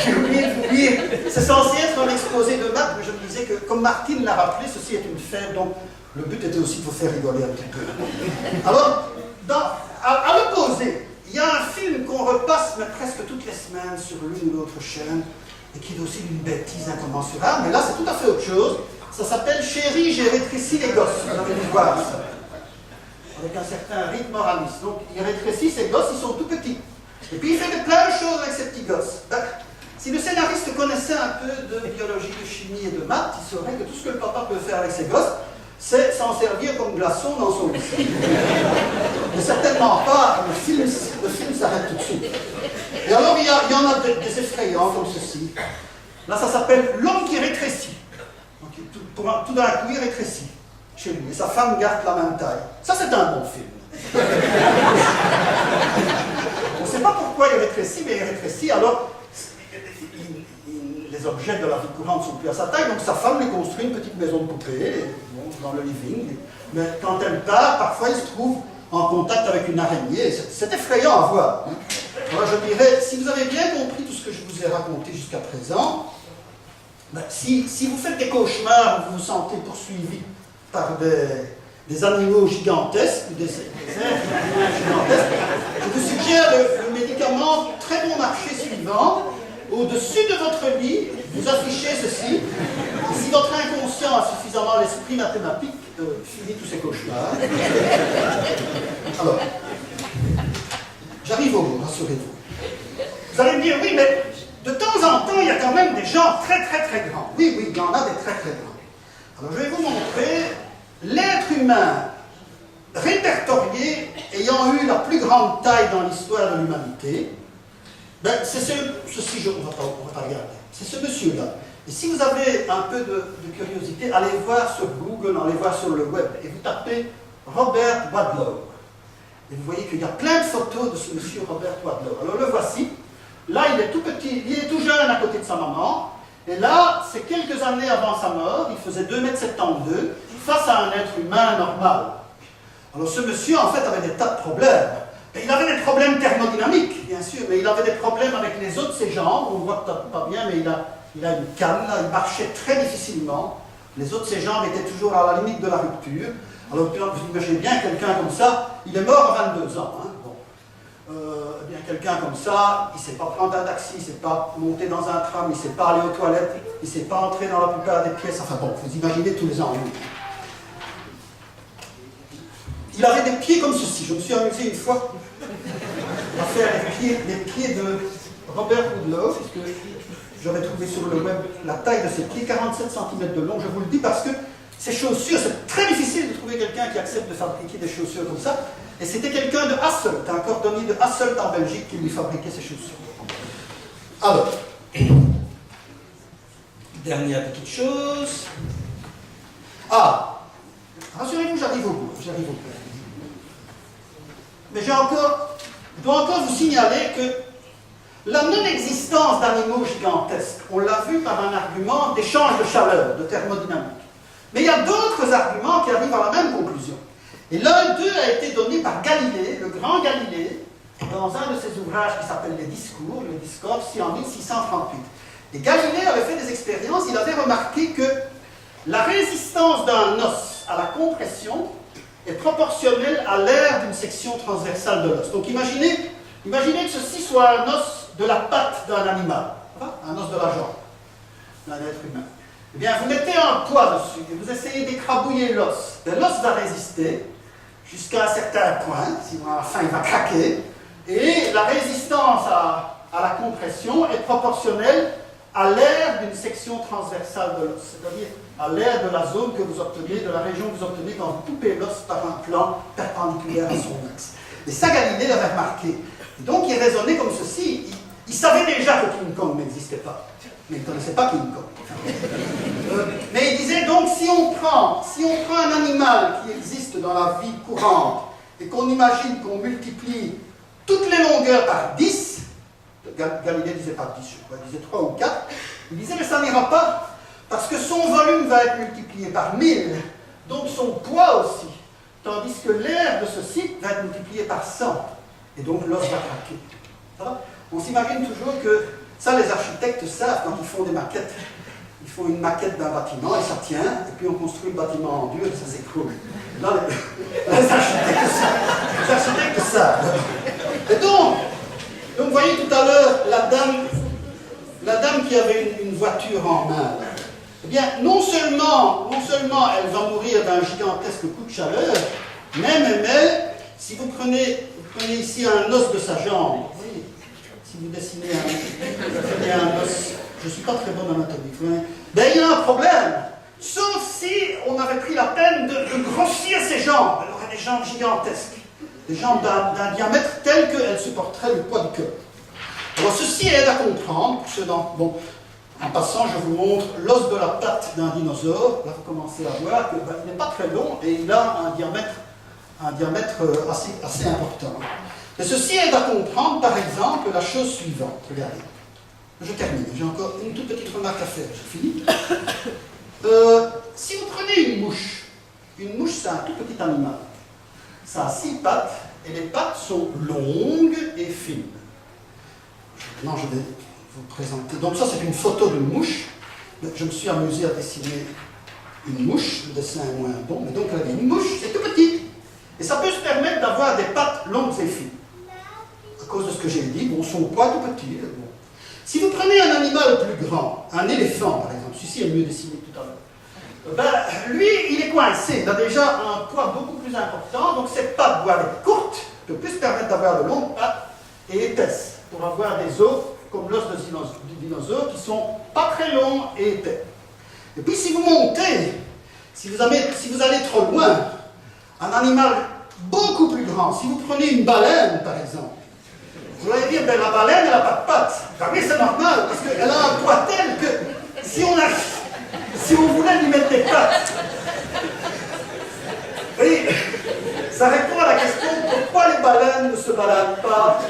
j'ai oublié de vous dire, c'est censé être un exposé de maths, mais je me disais que, comme Martine l'a rappelé, ceci est une fête, donc le but était aussi de vous faire rigoler un petit peu. Alors, à l'opposé, il y a un film qu'on repasse mais presque toutes les semaines sur l'une ou l'autre chaîne, et qui est aussi d'une bêtise incommensurable, mais là c'est tout à fait autre chose. Ça s'appelle Chérie, j'ai rétréci les gosses. Vous avez dû voir ça. Avec un certain rythme moraliste. Donc, il rétrécit ses gosses, ils sont tout petits. Et puis, il fait plein de choses avec ces petits gosses. Ben, si le scénariste connaissait un peu de biologie, de chimie et de maths, il saurait que tout ce que le papa peut faire avec ses gosses, c'est s'en servir comme glaçon dans son lycée. Mais certainement pas, le film s'arrête tout de suite. Et alors, il y en a des effrayants comme ceci. Là, ça s'appelle L'homme qui rétrécit. Tout d'un coup, il rétrécit chez lui. Et sa femme garde la même taille. Ça, c'est un bon film. On ne sait pas pourquoi il rétrécit, mais il rétrécit. Alors, les objets de la vie courante ne sont plus à sa taille. Donc, sa femme lui construit une petite maison de poupée dans le living. Mais quand elle part, parfois, il se trouve en contact avec une araignée. C'est effrayant à voir. Alors, je dirais, si vous avez bien compris tout ce que je vous ai raconté jusqu'à présent, ben, si vous faites des cauchemars où vous vous sentez poursuivi par des animaux gigantesques, ou des êtres gigantesques, je vous suggère le médicament très bon marché suivant. Au-dessus de votre lit, vous affichez ceci. Et si votre inconscient a suffisamment l'esprit mathématique, finit tous ces cauchemars. Alors, j'arrive au bout, rassurez-vous. Vous allez me dire, oui, mais de temps en temps, il y a quand même des gens très grands. Oui, il y en a des très grands. Alors, je vais vous montrer l'être humain répertorié ayant eu la plus grande taille dans l'histoire de l'humanité. Ben, c'est ceci, on va pas regarder. C'est ce monsieur-là. Et si vous avez un peu de curiosité, allez voir sur Google, allez voir sur le web, et vous tapez Robert Wadlow. Et vous voyez qu'il y a plein de photos de ce monsieur Robert Wadlow. Alors le voici. Là, il est tout petit, il est tout jeune à côté de sa maman. Et là, c'est quelques années avant sa mort. Il faisait 2,72 m face à un être humain normal. Alors ce monsieur, en fait, avait des tas de problèmes. Et il avait des problèmes thermodynamiques, bien sûr, mais il avait des problèmes avec les os de ses jambes. On ne voit pas bien, mais il a une canne, là, il marchait très difficilement. Les os de ses jambes étaient toujours à la limite de la rupture. Alors vous imaginez bien quelqu'un comme ça, il est mort à 22 ans. Hein. Bon. Eh bien, quelqu'un comme ça, il ne sait pas prendre un taxi, il ne sait pas monter dans un tram, il ne sait pas aller aux toilettes, il ne sait pas entrer dans la plupart des pièces. Enfin bon, vous imaginez tous les ennuis. Il avait des pieds comme ceci. Je me suis amusé une fois à faire les pieds de Robert Wadlow, puisque j'avais trouvé sur le web la taille de ses pieds, 47 cm de long. Je vous le dis parce que ces chaussures, c'est très difficile de trouver quelqu'un qui accepte de fabriquer des chaussures comme ça. Et c'était quelqu'un de Hasselt, un cordonnier de Hasselt en Belgique qui lui fabriquait ces chaussures. Alors, dernière petite chose. Ah, rassurez-vous, j'arrive au bout. Mais je dois encore vous signaler que la non-existence d'animaux gigantesques, on l'a vu par un argument d'échange de chaleur, de thermodynamique. Mais il y a d'autres arguments qui arrivent à la même conclusion. Et l'un d'eux a été donné par Galilée, le grand Galilée, dans un de ses ouvrages qui s'appelle Les Discours, le Discorsi, en 1638. Et Galilée avait fait des expériences, il avait remarqué que la résistance d'un os à la compression est proportionnelle à l'aire d'une section transversale de l'os. Donc imaginez que ceci soit un os de la patte d'un animal, un os de la jambe d'un être humain. Eh bien, vous mettez un poids dessus et vous essayez d'écrabouiller l'os. L'os va résister jusqu'à un certain point, sinon à la fin il va craquer, et la résistance à la compression est proportionnelle à l'aire d'une section transversale de l'os, c'est-à-dire à l'aire de la zone que vous obtenez, de la région que vous obtenez quand vous coupez l'os par un plan perpendiculaire à son axe. Et ça, Galilée l'avait remarqué. Et donc, il raisonnait comme ceci. Il savait déjà que King Kong n'existait pas, mais il ne connaissait pas King Kong. Mais il disait donc, si on prend un animal qui existe dans la vie courante et qu'on imagine qu'on multiplie toutes les longueurs par 10, Galilée disait pas 10, je crois, il disait 3 ou 4, il disait mais ça n'ira pas, parce que son volume va être multiplié par 1000, donc son poids aussi, tandis que l'aire de ce site va être multiplié par 100, et donc l'os va craquer. Ça va? On s'imagine toujours que, ça les architectes savent quand ils font des maquettes. Ils font une maquette d'un bâtiment et ça tient, et puis on construit le bâtiment en dur et ça s'écroule. Là, les architectes savent. Et donc, vous voyez tout à l'heure la dame qui avait une voiture en main. Eh bien, non seulement elle va mourir d'un gigantesque coup de chaleur, mais si vous prenez ici un os de sa jambe, vous voyez, si vous dessinez un os, je ne suis pas très bon en anatomie, ben il y a un problème, sauf si on avait pris la peine de grossir ses jambes. Elle aurait des jambes gigantesques, des jambes d'un diamètre tel qu'elles supporteraient le poids du cœur. Alors ceci aide à comprendre, bon, en passant je vous montre l'os de la patte d'un dinosaure. Là vous commencez à voir qu'il n'est pas très long et il a un diamètre assez important. Et ceci aide à comprendre par exemple la chose suivante, regardez. Je termine, j'ai encore une toute petite remarque à faire, j'ai fini. Si vous prenez une mouche c'est un tout petit animal. Ça a 6 pattes et les pattes sont longues et fines. Maintenant je vais vous présenter. Donc ça c'est une photo d'une mouche. Je me suis amusé à dessiner une mouche, le dessin est moins bon, mais donc une mouche c'est tout petit. Et ça peut se permettre d'avoir des pattes longues et fines. À cause de ce que j'ai dit, bon, son poids est tout petit. Bon. Si vous prenez un animal plus grand, un éléphant par exemple, celui-ci est mieux dessiné tout à l'heure, ben, lui il est coincé, il a déjà un poids beaucoup plus important, donc ses pattes doivent être courtes, ne peuvent plus se permettre d'avoir de longues pattes et épaisses, pour avoir des os comme l'os du dinosaure qui sont pas très longs et épais. Et puis si vous montez, si vous allez trop loin, un animal beaucoup plus grand, si vous prenez une baleine par exemple, vous allez dire, ben, la baleine, elle n'a pas de pattes. Ben oui, c'est normal, parce qu'elle a un poids tel que si on voulait lui mettre des pattes, oui, ça répond à la question pourquoi les quelle baleine ne se balade pas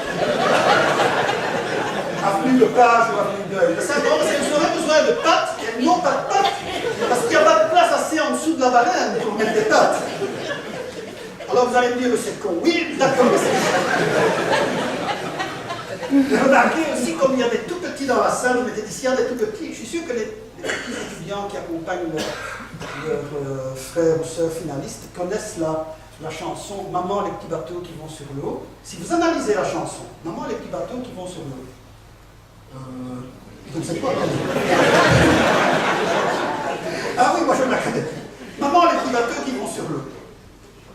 avenue de Page ou avenue d'Oeil? Simplement parce qu'elles auraient besoin de pattes et elles n'ont pas de pattes. Parce qu'il n'y a pas de place assez en dessous de la baleine pour mettre des pattes. Alors vous allez me dire, c'est con. Oui, d'accord, mais c'est remarquez aussi, comme il y a des tout petits dans la salle, vous mettez ici, il y a des tout petits. Je suis sûr que les petits étudiants qui accompagnent leurs frères ou sœurs finalistes connaissent la chanson Maman, les petits bateaux qui vont sur l'eau. Si vous analysez la chanson, Maman, les petits bateaux qui vont sur l'eau, vous ne savez pas. Ah oui, moi je la connais. Maman, les petits bateaux qui vont sur l'eau,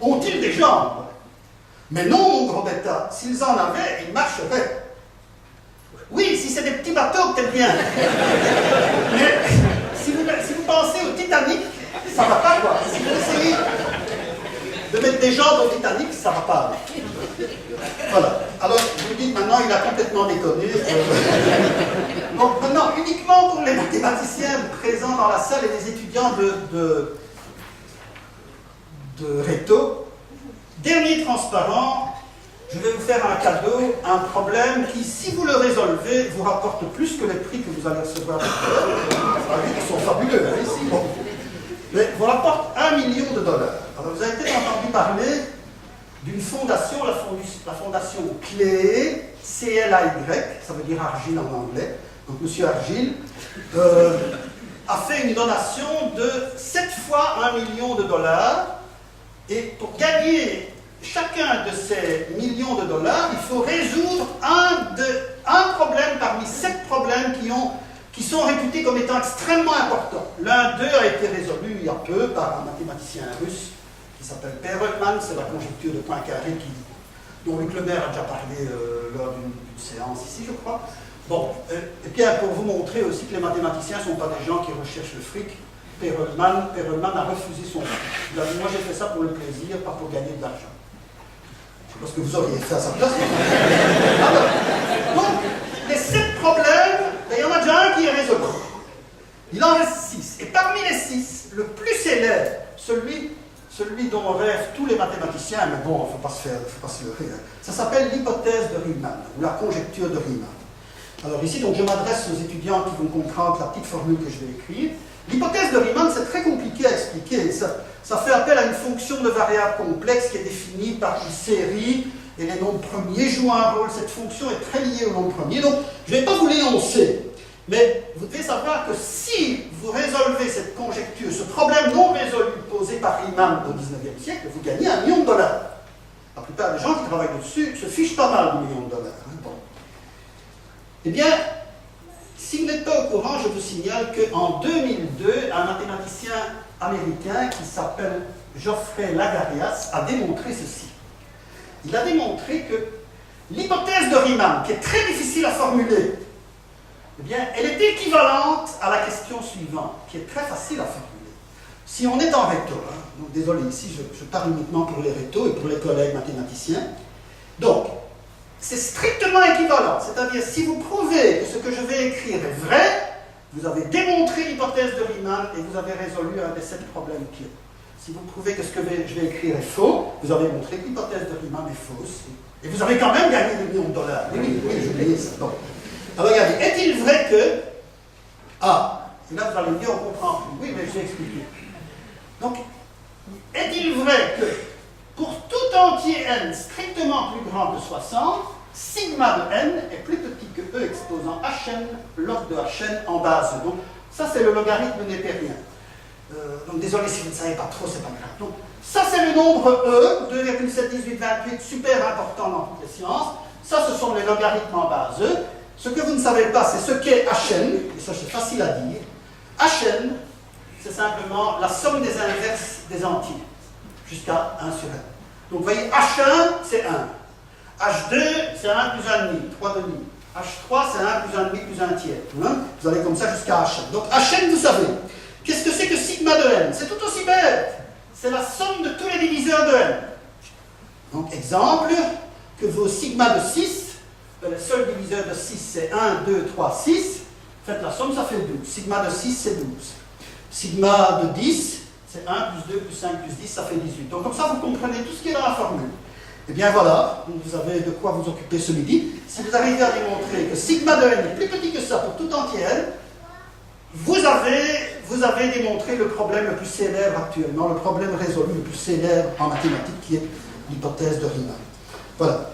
ont-ils des jambes? Mais non, mon gros bêta, s'ils en avaient, ils marcheraient. Oui, si c'est des petits bateaux, peut-être bien. Mais si vous pensez au Titanic, ça ne va pas, quoi. Si vous essayez de mettre des jambes au Titanic, ça ne va pas. Voilà. Alors, je vous dis maintenant, il a complètement déconné. Donc maintenant, uniquement pour les mathématiciens présents dans la salle et les étudiants de Réto, dernier transparent, je vais vous faire un cadeau, un problème qui, si vous le résolvez, vous rapporte plus que les prix que vous allez recevoir. Ils sont fabuleux, hein, ici. Bon. Mais vous rapporte $1 million. Alors vous avez peut-être entendu parler d'une fondation, la fondation Clay, C-L-A-Y, ça veut dire argile en anglais. Donc M. Argile a fait une donation de 7 fois $1 million. Et pour gagner chacun de ces millions de dollars, il faut résoudre un problème parmi 7 problèmes qui sont réputés comme étant extrêmement importants. L'un d'eux a été résolu il y a peu par un mathématicien russe qui s'appelle Perelman, c'est la conjecture de Poincaré dont Luc Lemaire a déjà parlé lors d'une séance ici, je crois. Bon, et bien pour vous montrer aussi que les mathématiciens ne sont pas des gens qui recherchent le fric, Perelman a refusé son fric. Il a dit, moi j'ai fait ça pour le plaisir, pas pour gagner de l'argent. Parce que vous auriez fait à sa place. Alors, donc, les 7 problèmes, il y en a déjà un qui est résolu. Il en reste 6. Et parmi les 6, le plus célèbre, celui dont rêvent tous les mathématiciens, mais bon, il ne faut pas se leurrer, hein. Ça s'appelle l'hypothèse de Riemann, ou la conjecture de Riemann. Alors ici, donc, je m'adresse aux étudiants qui vont comprendre la petite formule que je vais écrire. L'hypothèse de Riemann, c'est très compliqué à expliquer. Ça fait appel à une fonction de variable complexe qui est définie par une série, et les nombres premiers jouent un rôle. Cette fonction est très liée aux nombres premiers, donc je ne vais pas vous l'énoncer. Mais vous devez savoir que si vous résolvez cette conjecture, ce problème non résolu posé par Riemann au XIXe siècle, vous gagnez $1 million. La plupart des gens qui travaillent dessus se fichent pas mal du $1 million. Hein, bon. Eh bien, si vous n'êtes pas au courant, je vous signale qu'en 2002, un mathématicien américain qui s'appelle Geoffrey Lagarias a démontré ceci. Il a démontré que l'hypothèse de Riemann, qui est très difficile à formuler, eh bien, elle est équivalente à la question suivante, qui est très facile à formuler. Si on est en réto, hein, donc désolé, ici je parle uniquement pour les rétos et pour les collègues mathématiciens, donc, c'est strictement équivalent, c'est-à-dire si vous prouvez que ce que je vais écrire est vrai, vous avez démontré l'hypothèse de Riemann et vous avez résolu un des 7 problèmes clés. Si vous prouvez que ce que je vais écrire est faux, vous avez montré que l'hypothèse de Riemann est fausse. Et vous avez quand même gagné $1 million. Oui, j'ai oublié ça. Bon. Alors regardez, est-il vrai que... Ah, et là vous allez me dire, on comprend plus. Oui, mais je vais expliquer. Donc, est-il vrai que pour tout entier n strictement plus grand que 60, sigma de n est plus petit que e exposant hn log de hn en base. Donc, ça c'est le logarithme népérien. Donc, désolé si vous ne savez pas trop, c'est pas grave. Donc, ça c'est le nombre e, 2,71828, super important dans toutes les sciences. Ça, ce sont les logarithmes en base e. Ce que vous ne savez pas, c'est ce qu'est hn, et ça c'est facile à dire. Hn, c'est simplement la somme des inverses des entiers, jusqu'à 1 sur n. Donc vous voyez, H1, c'est 1. H2, c'est 1 plus 1,5, 3 demi. H3, c'est 1 plus 1,5 plus 1 tiers. Hein? Vous allez comme ça jusqu'à Hn. Donc Hn, vous savez. Qu'est-ce que c'est que sigma de n? C'est tout aussi bête. C'est la somme de tous les diviseurs de n. Donc exemple, que vos sigma de 6, le seul diviseur de 6, c'est 1, 2, 3, 6. Faites la somme, ça fait 12. Sigma de 6, c'est 12. Sigma de 10, c'est 1 plus 2 plus 5 plus 10, ça fait 18. Donc comme ça, vous comprenez tout ce qui est dans la formule. Eh bien voilà, vous avez de quoi vous occuper ce midi. Si vous arrivez à démontrer que sigma de n est plus petit que ça pour tout entier n, vous avez démontré le problème le plus célèbre actuellement, le problème résolu le plus célèbre en mathématiques, qui est l'hypothèse de Riemann. Voilà.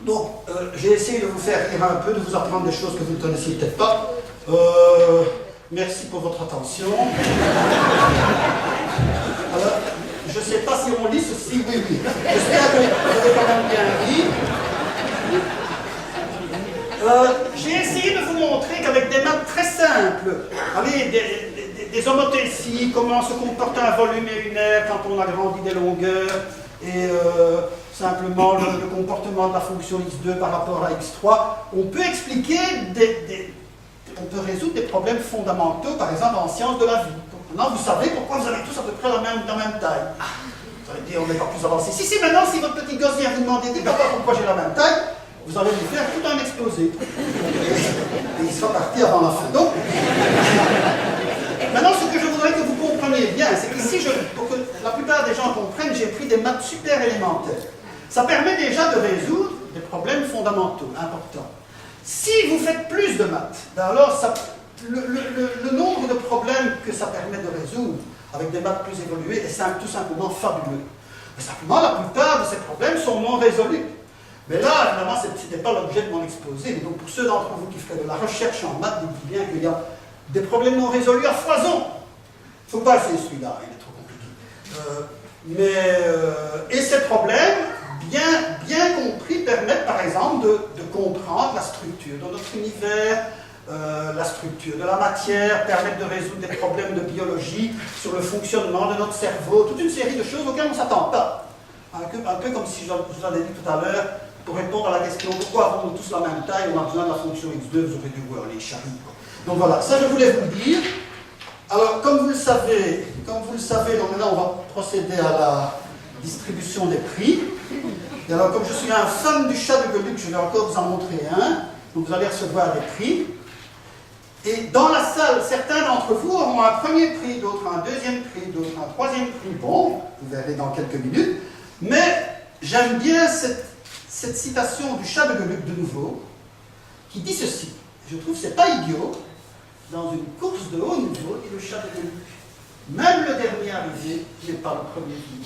Donc, j'ai essayé de vous faire rire un peu, de vous apprendre des choses que vous ne connaissiez peut-être pas. Merci pour votre attention. Alors, je ne sais pas si on lit ceci, oui. J'espère que vous avez quand même bien lu. J'ai essayé de vous montrer qu'avec des maths très simples, allez, des homothéties, comment se comporte un volume et une aire quand on agrandit des longueurs, et simplement le comportement de la fonction x2 par rapport à x3, on peut expliquer on peut résoudre des problèmes fondamentaux, par exemple en sciences de la vie. Maintenant, vous savez pourquoi vous avez tous à peu près la même taille. Vous allez dire, on n'est pas plus avancé. Si, maintenant, si votre petit gosse vient vous demander, dis papa, pourquoi j'ai la même taille, vous allez lui faire tout un exposé. Et il sera parti avant la fin. Donc, maintenant, ce que je voudrais que vous compreniez bien, c'est qu'ici, pour que la plupart des gens comprennent, j'ai pris des maths super élémentaires. Ça permet déjà de résoudre des problèmes fondamentaux, importants. Si vous faites plus de maths, ben alors le nombre de problèmes que ça permet de résoudre avec des maths plus évoluées est tout simplement fabuleux. Mais simplement, la plupart de ces problèmes sont non résolus. Mais là, évidemment, ce n'était pas l'objet de mon exposé. Mais donc, pour ceux d'entre vous qui feraient de la recherche en maths, dites bien qu'il y a des problèmes non résolus à foison. Il ne faut pas essayer celui-là, il est trop compliqué. Et ces problèmes, bien compris, permettent par exemple de comprendre la structure de notre univers, la structure de la matière, permettent de résoudre des problèmes de biologie sur le fonctionnement de notre cerveau, toute une série de choses auxquelles on ne s'attend pas. Un peu comme si je vous l'avais dit tout à l'heure, pour répondre à la question pourquoi avons-nous tous la même taille, on a besoin de la fonction x2, vous aurez dû voir les charrues. Donc voilà, ça je voulais vous le dire. Alors, comme vous le savez, donc maintenant on va procéder à la distribution des prix. Et alors, comme je suis un fan du chat de Gueuluc, je vais encore vous en montrer un. Donc vous allez recevoir des prix. Et dans la salle, certains d'entre vous auront un premier prix, d'autres un deuxième prix, d'autres un troisième prix. Bon, vous verrez dans quelques minutes. Mais j'aime bien cette citation du chat de Gueuluc de nouveau, qui dit ceci. Je trouve que c'est pas idiot. Dans une course de haut niveau, dit le chat de Gueuluc, même le dernier arrivé n'est pas le premier venu.